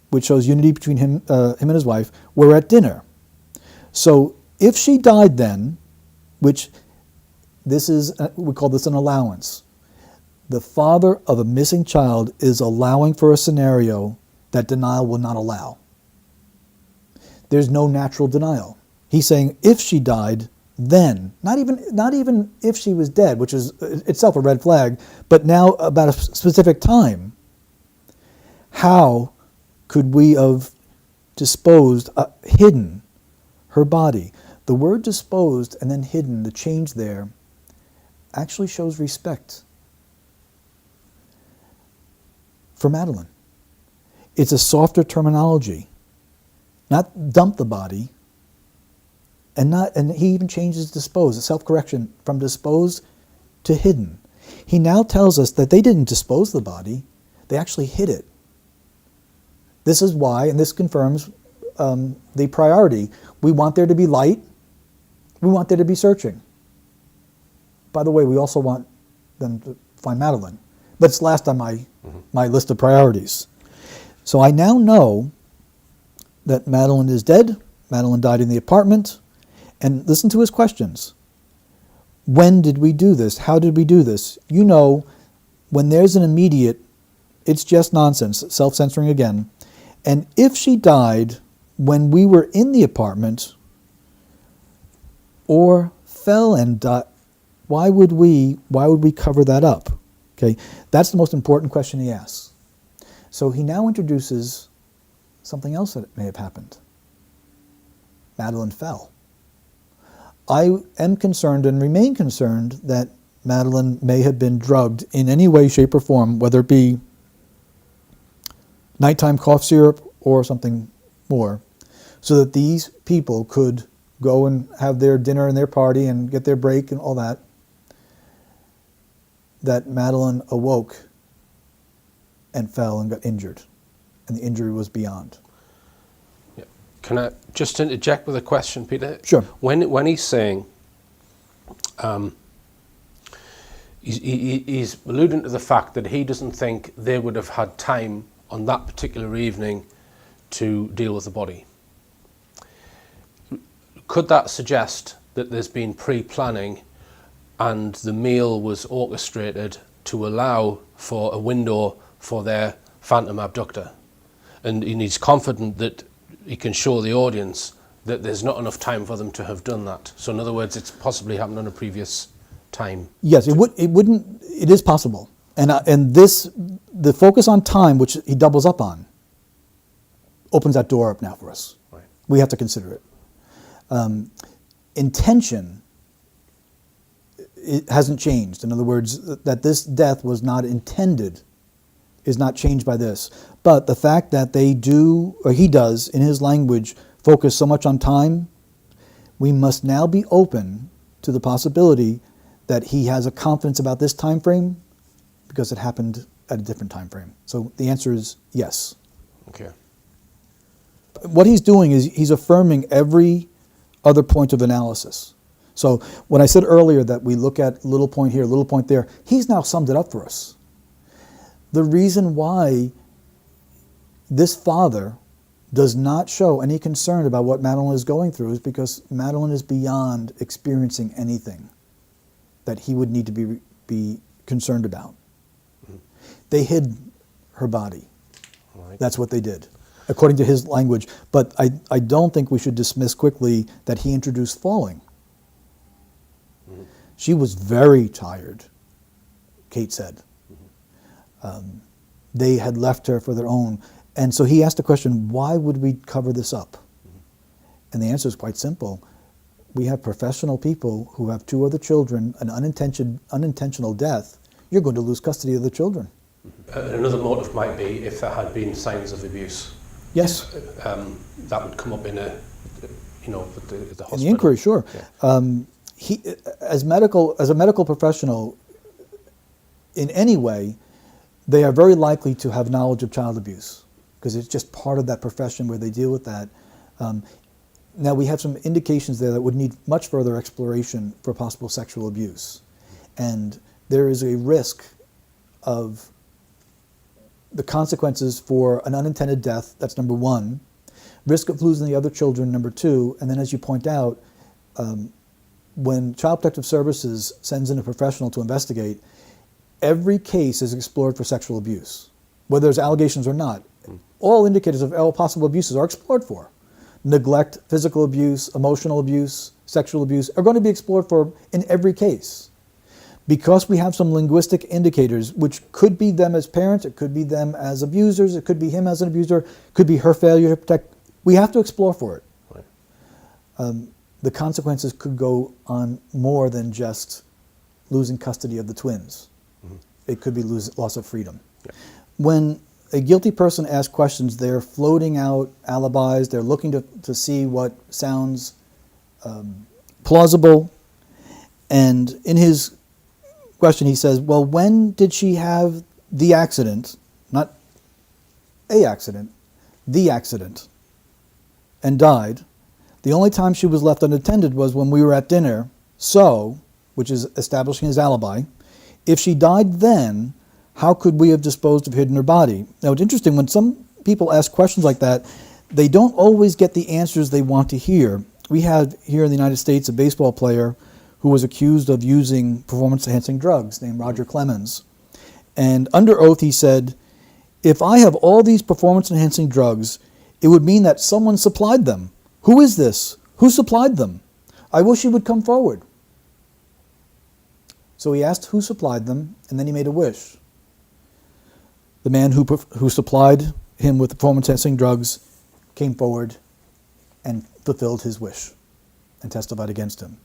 which shows unity between him and his wife, were at dinner. So if she died then, which this is, we call this an allowance. The father of a missing child is allowing for a scenario that denial will not allow. There's no natural denial. He's saying if she died, then, not even if she was dead, which is itself a red flag, but now about a specific time. How could we have disposed, hidden her body? The word disposed and then hidden, the change there, actually shows respect for Madeleine. It's a softer terminology. Not dump the body, and he even changes dispose, a self-correction from disposed to hidden. He now tells us that they didn't dispose the body, they actually hid it. This is why, and this confirms the priority. We want there to be light. We want there to be searching. By the way, we also want them to find Madeleine. But it's last on my list of priorities. So I now know that Madeleine is dead. Madeleine died in the apartment. And listen to his questions. When did we do this? How did we do this? You know, when there's an immediate, it's just nonsense, self-censoring again. And if she died when we were in the apartment or fell and died, why would we cover that up? Okay, that's the most important question he asks. So he now introduces something else that may have happened. Madeleine fell. I am concerned and remain concerned that Madeleine may have been drugged in any way, shape, or form, whether it be nighttime cough syrup or something more, so that these people could go and have their dinner and their party and get their break and all that. that Madeleine awoke and fell and got injured, and the injury was beyond. Yeah. Can I just interject with a question, Peter? Sure. When he's saying, he's alluding to the fact that he doesn't think they would have had time on that particular evening to deal with the body. Could that suggest that there's been pre-planning and the meal was orchestrated to allow for a window for their phantom abductor? And he's confident that he can show the audience that there's not enough time for them to have done that. So in other words, it's possibly happened on a previous time. Yes, it is possible. And the focus on time, which he doubles up on, opens that door up now for us. Right. We have to consider it. Intention, it hasn't changed. In other words, that this death was not intended is not changed by this. But the fact that they do, or he does, in his language, focus so much on time, we must now be open to the possibility that he has a confidence about this time frame because it happened at a different time frame. So the answer is yes. Okay. What he's doing is he's affirming every other point of analysis. So when I said earlier that we look at little point here, little point there, he's now summed it up for us. The reason why this father does not show any concern about what Madeleine is going through is because Madeleine is beyond experiencing anything that he would need to be concerned about. Mm-hmm. They hid her body. Right. That's what they did, according to his language. But I don't think we should dismiss quickly that he introduced falling. Mm-hmm. She was very tired, Kate said. Mm-hmm. They had left her for their own. And so he asked the question, why would we cover this up? Mm-hmm. And the answer is quite simple. We have professional people who have 2 other children, an unintentional death. You're going to lose custody of the children. Another motive might be if there had been signs of abuse. Yes. That would come up in a, with the hospital. In the inquiry, sure. Yeah. He, as a medical professional, in any way, they are very likely to have knowledge of child abuse because it's just part of that profession where they deal with that. Now we have some indications there that would need much further exploration for possible sexual abuse. And there is a risk of the consequences for an unintended death, that's number 1. Risk of losing the other children, number 2. And then as you point out, when Child Protective Services sends in a professional to investigate, every case is explored for sexual abuse, whether there's allegations or not. All indicators of all possible abuses are explored for. Neglect, physical abuse, emotional abuse, sexual abuse are going to be explored for in every case. Because we have some linguistic indicators, which could be them as parents, it could be them as abusers, it could be him as an abuser, it could be her failure to protect. We have to explore for it. Right. The consequences could go on more than just losing custody of the twins. Mm-hmm. It could be loss of freedom. Yeah. When a guilty person asks questions, they're floating out alibis, they're looking to see what sounds plausible. And in his question, he says, well, when did she have the accident, not a accident, the accident, and died? The only time she was left unattended was when we were at dinner, so, which is establishing his alibi. If she died then, how could we have disposed of hidden her body? Now, it's interesting, when some people ask questions like that, they don't always get the answers they want to hear. We had here in the United States a baseball player who was accused of using performance-enhancing drugs named Roger Clemens. And under oath he said, if I have all these performance-enhancing drugs, it would mean that someone supplied them. Who is this? Who supplied them? I wish he would come forward. So he asked who supplied them, and then he made a wish. The man who supplied him with performance-enhancing drugs came forward and fulfilled his wish and testified against him.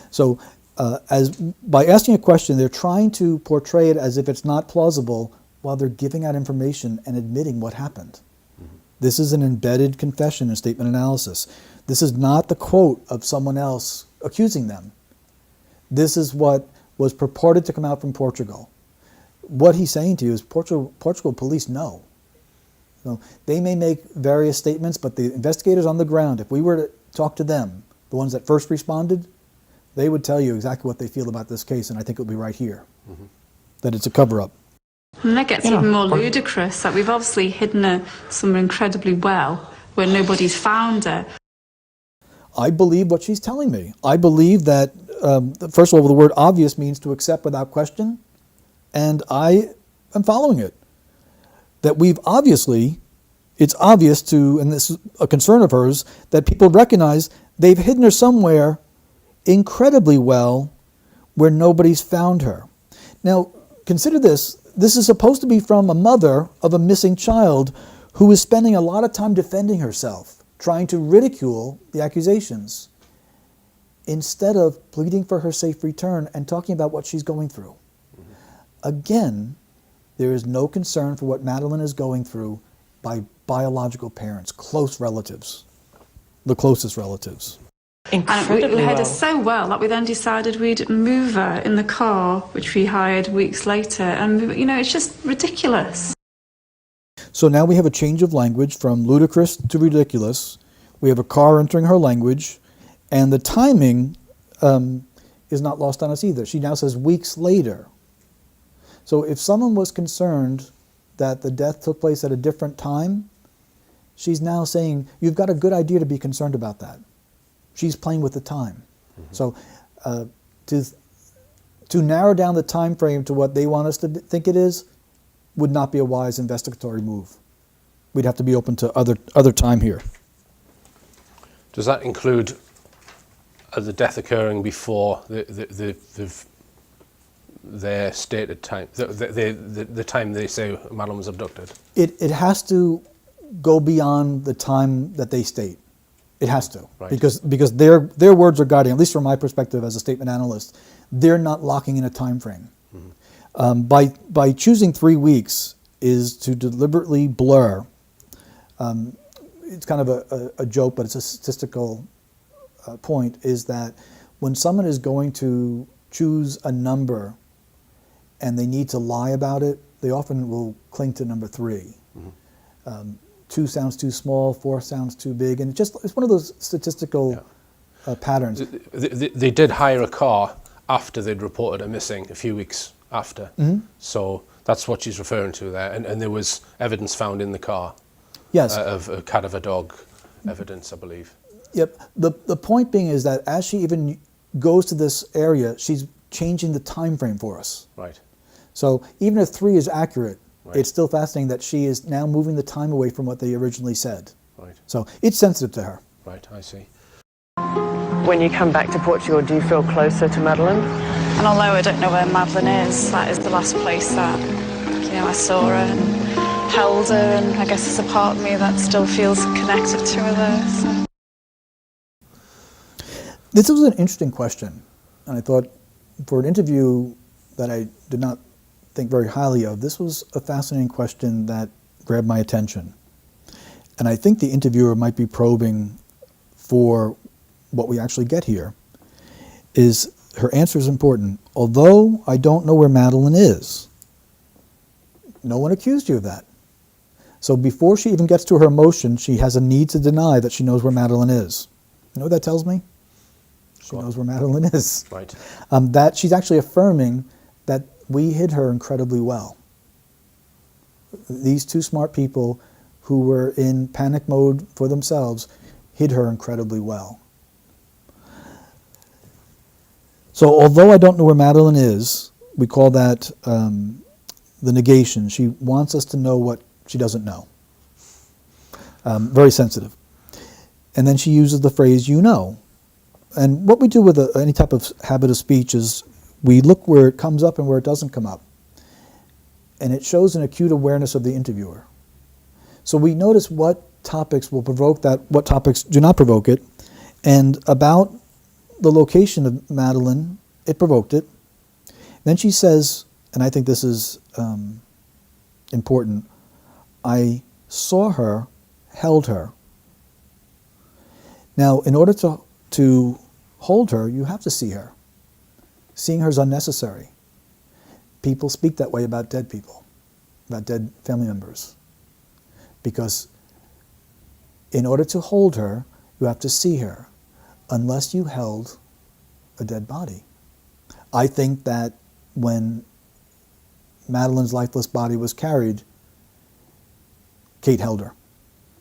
So by asking a question, they're trying to portray it as if it's not plausible while they're giving out information and admitting what happened. Mm-hmm. This is an embedded confession in statement analysis. This is not the quote of someone else accusing them. This is what was purported to come out from Portugal. what he's saying to you is Portugal police know. So they may make various statements, but the investigators on the ground, if we were to talk to them, the ones that first responded, they would tell you exactly what they feel about this case, and I think it would be right here, that it's a cover-up. And that gets even more ludicrous, that we've obviously hidden her somewhere incredibly well, where nobody's found her. I believe what she's telling me. I believe that, first of all, the word obvious means to accept without question, and I am following it. That it's obvious to, and this is a concern of hers, that people recognize they've hidden her somewhere incredibly well where nobody's found her. Now, consider this. This is supposed to be from a mother of a missing child who is spending a lot of time defending herself, trying to ridicule the accusations, instead of pleading for her safe return and talking about what she's going through. Again, there is no concern for what Madeleine is going through by biological parents, close relatives, the closest relatives. And we had her so well that we then decided we'd move her in the car, which we hired weeks later. And, you know, it's just ridiculous. So now we have a change of language from ludicrous to ridiculous. We have a car entering her language, and the timing is not lost on us either. She now says weeks later. So if someone was concerned that the death took place at a different time, she's now saying, you've got a good idea to be concerned about that. She's playing with the time. So to narrow down the time frame to what they want us to think it is would not be a wise investigatory move. We'd have to be open to other time here. Does that include the death occurring before their stated time, the time they say Madeleine was abducted? It has to go beyond the time that they state. It has to, right. because their words are guiding, at least from my perspective as a statement analyst. They're not locking in a time frame. By choosing 3 weeks is to deliberately blur. It's kind of a joke, but it's a statistical point, is that when someone is going to choose a number and they need to lie about it, they often will cling to number 3. 2 sounds too small, 4 sounds too big, and it's one of those statistical patterns. They did hire a car after they'd reported her missing, a few weeks after. So that's what she's referring to there, and there was evidence found in the car. Yes. Of a cat of a dog evidence, I believe. Yep. The point being is that as she even goes to this area, she's changing the time frame for us. Right. So even if 3 is accurate, right. It's still fascinating that she is now moving the time away from what they originally said. Right. So it's sensitive to her. Right, I see. When you come back to Portugal, do you feel closer to Madeleine? And although I don't know where Madeleine is, that is the last place that, you know, I saw her and held her, and I guess there's a part of me that still feels connected to her there. So. This was an interesting question, and I thought for an interview that I did not think very highly of, this was a fascinating question that grabbed my attention. And I think the interviewer might be probing for what we actually get here. Is her answer is important. Although I don't know where Madeleine is, no one accused you of that. So before she even gets to her emotion, she has a need to deny that she knows where Madeleine is. You know what that tells me? She knows where Madeleine is. Right. That she's actually affirming that we hid her incredibly well. These 2 smart people who were in panic mode for themselves hid her incredibly well. So although I don't know where Madeleine is, we call that the negation. She wants us to know what she doesn't know. Very sensitive. And then she uses the phrase, you know. And what we do with any type of habit of speech is we look where it comes up and where it doesn't come up. And it shows an acute awareness of the interviewer. So we notice what topics will provoke that, what topics do not provoke it. And about the location of Madeleine, it provoked it. Then she says, and I think this is important, I saw her, held her. Now, in order to hold her, you have to see her. Seeing her is unnecessary. people speak that way about dead people, about dead family members. Because in order to hold her, you have to see her, unless you held a dead body. I think that when Madeleine's lifeless body was carried, Kate held her.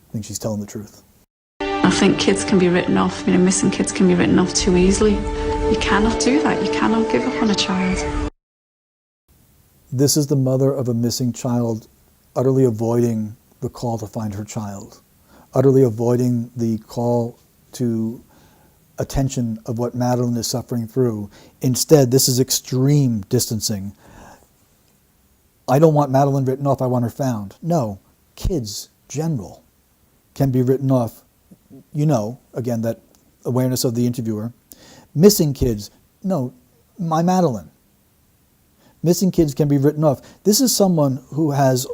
I think she's telling the truth. I think kids can be written off, missing kids can be written off too easily. You cannot do that. You cannot give up on a child. This is the mother of a missing child utterly avoiding the call to find her child, utterly avoiding the call to attention of what Madeleine is suffering through. Instead, this is extreme distancing. I don't want Madeleine written off, I want her found. No, kids, general, can be written off. You know, again, that awareness of the interviewer. Missing kids, no, my Madeleine. Missing kids can be written off. This is someone who has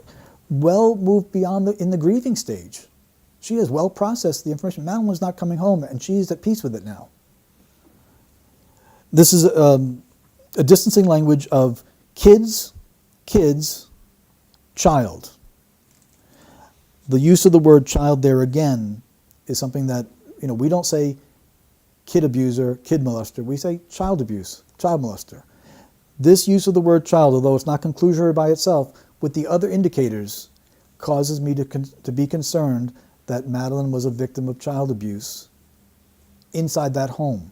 well moved beyond in the grieving stage. She has well processed the information. Madeleine's not coming home, and she's at peace with it now. This is a distancing language of kids, child. The use of the word child there again is something that, we don't say kid abuser, kid molester. We say child abuse, child molester. This use of the word child, although it's not conclusory by itself, with the other indicators, causes me to be concerned that Madeleine was a victim of child abuse inside that home.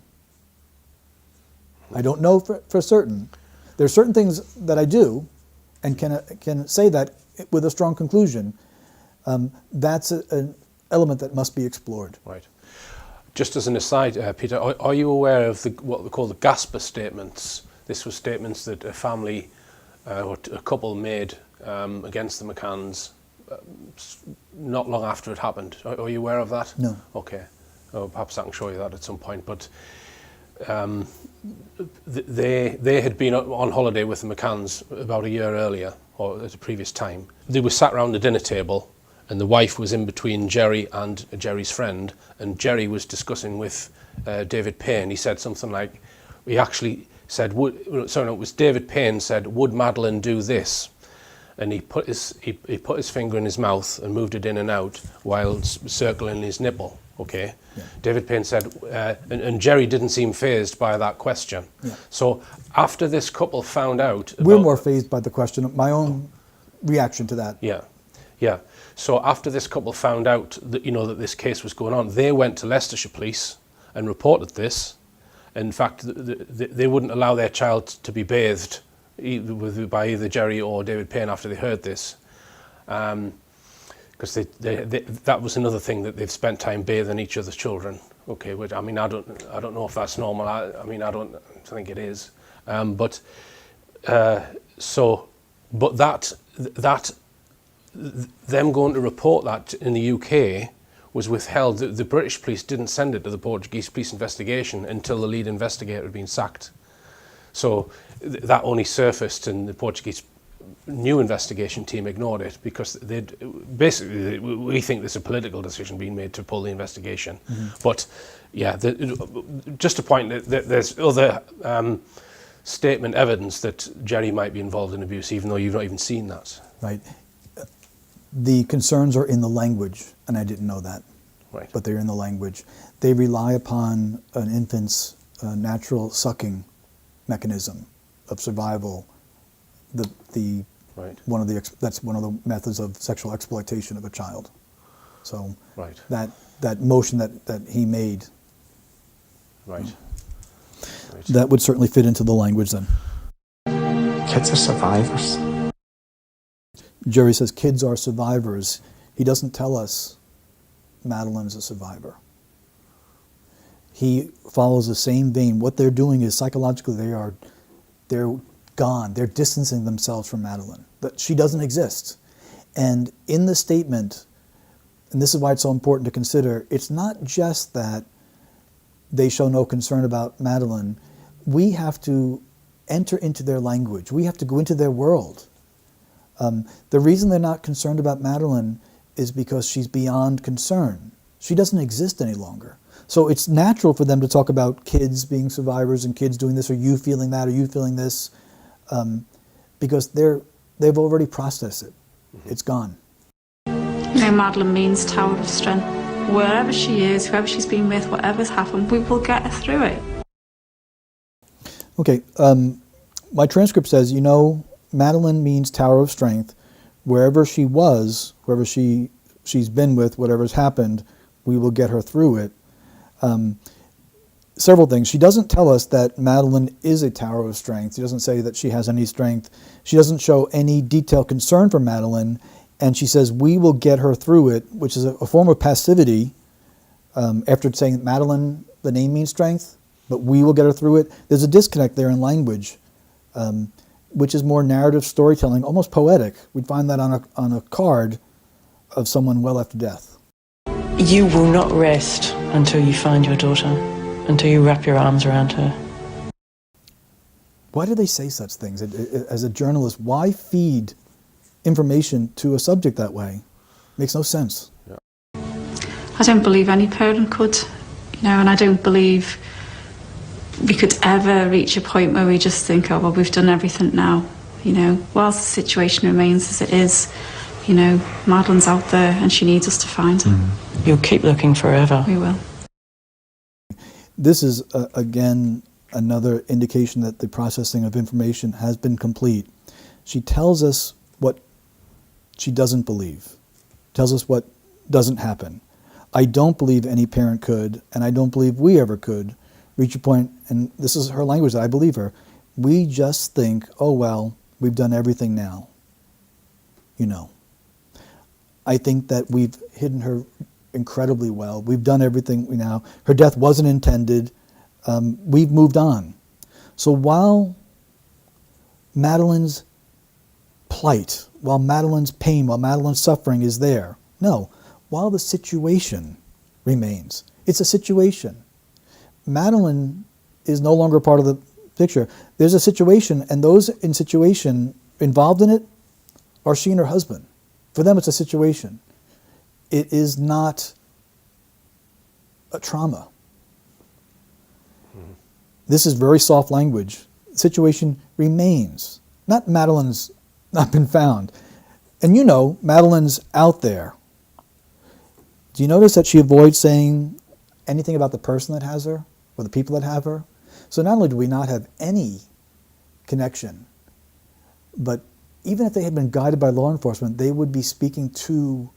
I don't know for certain. There are certain things that I do and can say that with a strong conclusion. That's an element that must be explored. Right. Just as an aside, Peter, are you aware of what we call the Gasper statements? This was statements that a family or a couple made against the McCann's not long after it happened. Are you aware of that? No. Okay. Oh, perhaps I can show you that at some point. But they had been on holiday with the McCann's about a year earlier, or at a previous time. They were sat around the dinner table, and the wife was in between Jerry and Jerry's friend, and Jerry was discussing with David Payne. He said something like, he actually said, it was David Payne said, "Would Madeleine do this?" And he put his finger in his mouth and moved it in and out while circling his nipple. Okay. Yeah. David Payne said, and Jerry didn't seem fazed by that question. Yeah. So after this couple found out, we're more fazed by the question. My own reaction to that. Yeah, yeah. So after this couple found out that that this case was going on, they went to Leicestershire Police and reported this. In fact, they wouldn't allow their child to be bathed by either Jerry or David Payne after they heard this, because that was another thing that they've spent time bathing each other's children. Okay, which I don't know if that's normal. I don't think it is. But them going to report that in the UK was withheld. The British police didn't send it to the Portuguese police investigation until the lead investigator had been sacked. So that only surfaced, and the Portuguese new investigation team ignored it because we think there's a political decision being made to pull the investigation. Mm-hmm. But yeah, just to point that there's other statement evidence that Jerry might be involved in abuse, even though you've not even seen that. Right. The concerns are in the language, and I didn't know that. Right. But they're in the language. They rely upon an infant's natural sucking mechanism of survival. Right. That's one of the methods of sexual exploitation of a child. So right. that motion that he made. Right. That would certainly fit into the language then. Kids are survivors. Jerry says kids are survivors. He doesn't tell us Madeleine's a survivor. He follows the same vein. What they're doing is psychologically they're gone. They're distancing themselves from Madeleine. That she doesn't exist. And in the statement, and this is why it's so important to consider, it's not just that they show no concern about Madeleine. We have to enter into their language. We have to go into their world. The reason they're not concerned about Madeleine is because she's beyond concern. She doesn't exist any longer. So it's natural for them to talk about kids being survivors and kids doing this, or you feeling that, or you feeling this, because they've already processed it. It's gone. Madeleine means tower of strength. Wherever she is, whoever she's been with, whatever's happened, we will get her through it. Okay, my transcript says, Madeleine means tower of strength. Wherever she was, whoever she's been with, whatever's happened, we will get her through it. Several things. She doesn't tell us that Madeleine is a tower of strength. She doesn't say that she has any strength. She doesn't show any detailed concern for Madeleine. And she says, we will get her through it, which is a form of passivity. After saying Madeleine, the name means strength, but we will get her through it. There's a disconnect there in language, which is more narrative storytelling, almost poetic. We'd find that on a card of someone well after death. You will not rest until you find your daughter, until you wrap your arms around her. Why do they say such things? As a journalist, why feed information to a subject that way? Makes no sense. I don't believe any parent could, and I don't believe we could ever reach a point where we just think, oh, well, we've done everything now. Whilst the situation remains as it is, Madeleine's out there and she needs us to find her. You'll keep looking forever. We will. This is, again, another indication that the processing of information has been complete. She tells us what she doesn't believe, tells us what doesn't happen. I don't believe any parent could, and I don't believe we ever could, reach a point, and this is her language, I believe her, we just think, oh well, we've done everything now. I think that we've hidden her incredibly well. We've done everything now. Her death wasn't intended. We've moved on. So while Madeleine's plight, while Madeleine's pain, while Madeleine's suffering is there, no, while the situation remains. It's a situation. Madeleine is no longer part of the picture. There's a situation, and those in situation involved in it are she and her husband. For them, it's a situation. It is not a trauma. This is very soft language. The situation remains. Not Madeleine's not been found. And Madeleine's out there. Do you notice that she avoids saying anything about the person that has her or the people that have her? So not only do we not have any connection, but even if they had been guided by law enforcement, they would be speaking to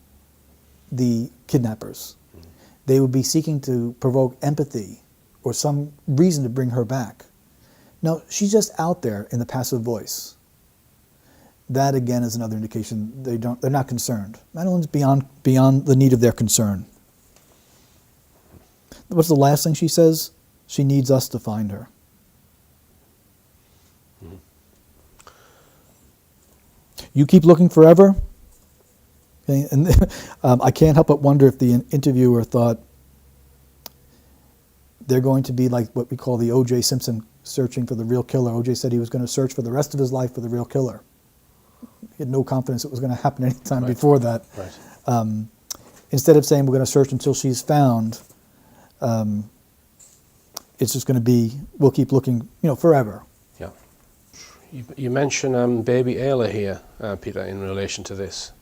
the kidnappers. They would be seeking to provoke empathy or some reason to bring her back. No, she's just out there in the passive voice. That again is another indication they're not concerned. Madeleine's beyond the need of their concern. What's the last thing she says? She needs us to find her. You keep looking forever. Okay? And I can't help but wonder if the interviewer thought they're going to be like what we call the O.J. Simpson searching for the real killer. O.J. said he was going to search for the rest of his life for the real killer. He had no confidence it was going to happen any time before that. Right. Instead of saying we're going to search until she's found, it's just going to be, we'll keep looking, forever. Yeah. You mention baby Ayla here, Peter, in relation to this.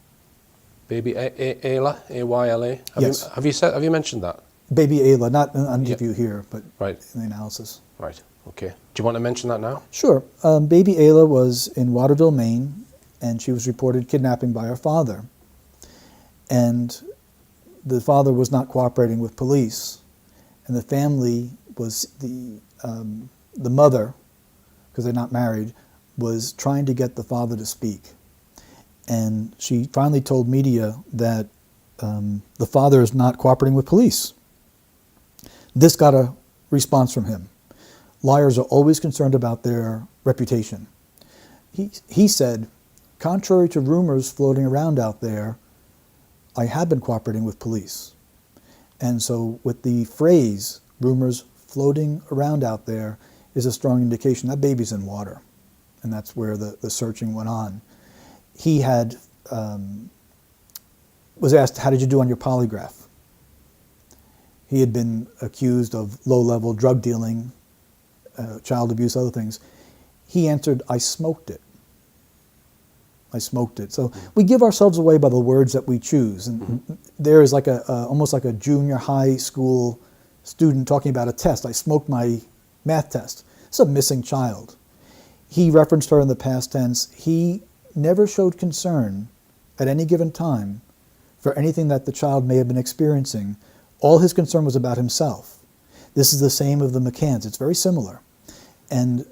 Baby Ayla, A-Y-L-A. Yes. Have you mentioned that? Baby Ayla, not in an interview here, but in the analysis. Right. Okay. Do you want to mention that now? Sure. Baby Ayla was in Waterville, Maine, and she was reported kidnapping by her father. And the father was not cooperating with police, and the family was the mother, because they're not married, was trying to get the father to speak. And she finally told media that the father is not cooperating with police. This got a response from him. Liars are always concerned about their reputation. He said, contrary to rumors floating around out there, I have been cooperating with police. And so with the phrase, rumors floating around out there, is a strong indication that baby's in water. And that's where the searching went on. He had, was asked, how did you do on your polygraph? He had been accused of low-level drug dealing, child abuse, other things. He answered, I smoked it. I smoked it. So we give ourselves away by the words that we choose. And there is like almost like a junior high school student talking about a test. I smoked my math test. It's a missing child. He referenced her in the past tense. He never showed concern at any given time for anything that the child may have been experiencing. All his concern was about himself. This is the same of the McCann's. It's very similar. And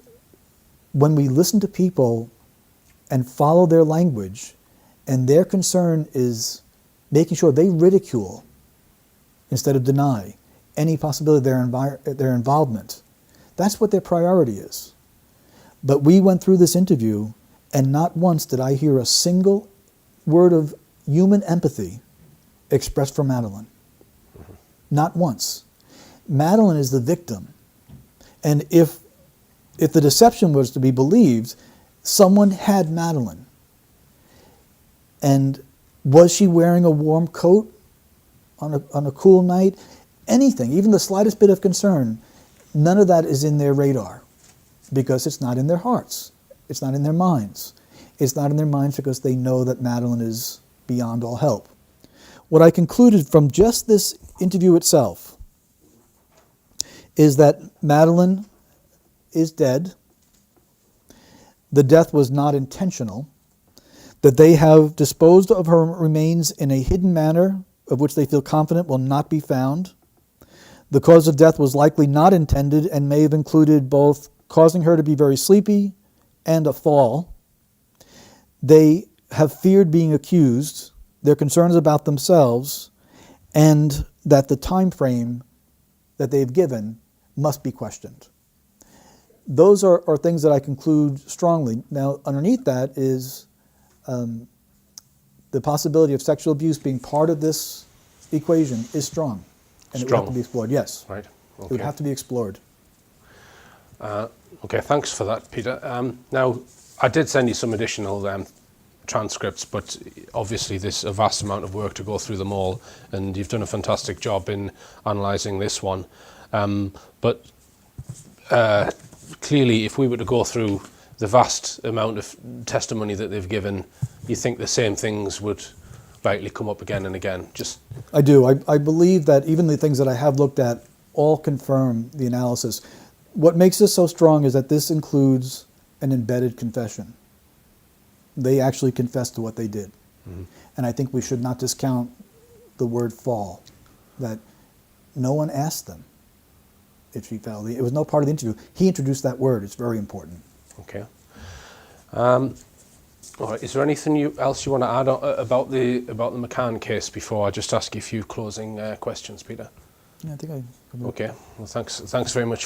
when we listen to people and follow their language, and their concern is making sure they ridicule instead of deny any possibility of their involvement, that's what their priority is. But we went through this interview, and not once did I hear a single word of human empathy expressed from Madeleine. Not once. Madeleine is the victim. And if the deception was to be believed, someone had Madeleine. And was she wearing a warm coat on a cool night? Anything, even the slightest bit of concern, none of that is in their radar because it's not in their hearts. It's not in their minds. It's not in their minds because they know that Madeleine is beyond all help. What I concluded from just this interview itself is that Madeleine is dead. The death was not intentional, that they have disposed of her remains in a hidden manner of which they feel confident will not be found. The cause of death was likely not intended and may have included both causing her to be very sleepy and a fall. They have feared being accused, their concerns about themselves, and that the time frame that they've given must be questioned. Those are things that I conclude strongly. Now, underneath that is the possibility of sexual abuse being part of this equation is strong. And it would have to be explored, yes. Right. Okay. It would have to be explored. Okay, thanks for that, Peter. Now, I did send you some additional transcripts, but obviously there's a vast amount of work to go through them all, and you've done a fantastic job in analysing this one. But clearly, if we were to go through the vast amount of testimony that they've given, you think the same things would likely come up again and again? I do. I believe that even the things that I have looked at all confirm the analysis. What makes this so strong is that this includes an embedded confession. They actually confessed to what they did. Mm-hmm. And I think we should not discount the word fall, that no one asked them if she fell. It was no part of the interview. He introduced that word. It's very important. Okay. All right. Is there anything else you want to add about the McCann case before I just ask you a few closing questions, Peter? Yeah, I think I... Okay. Well, thanks very much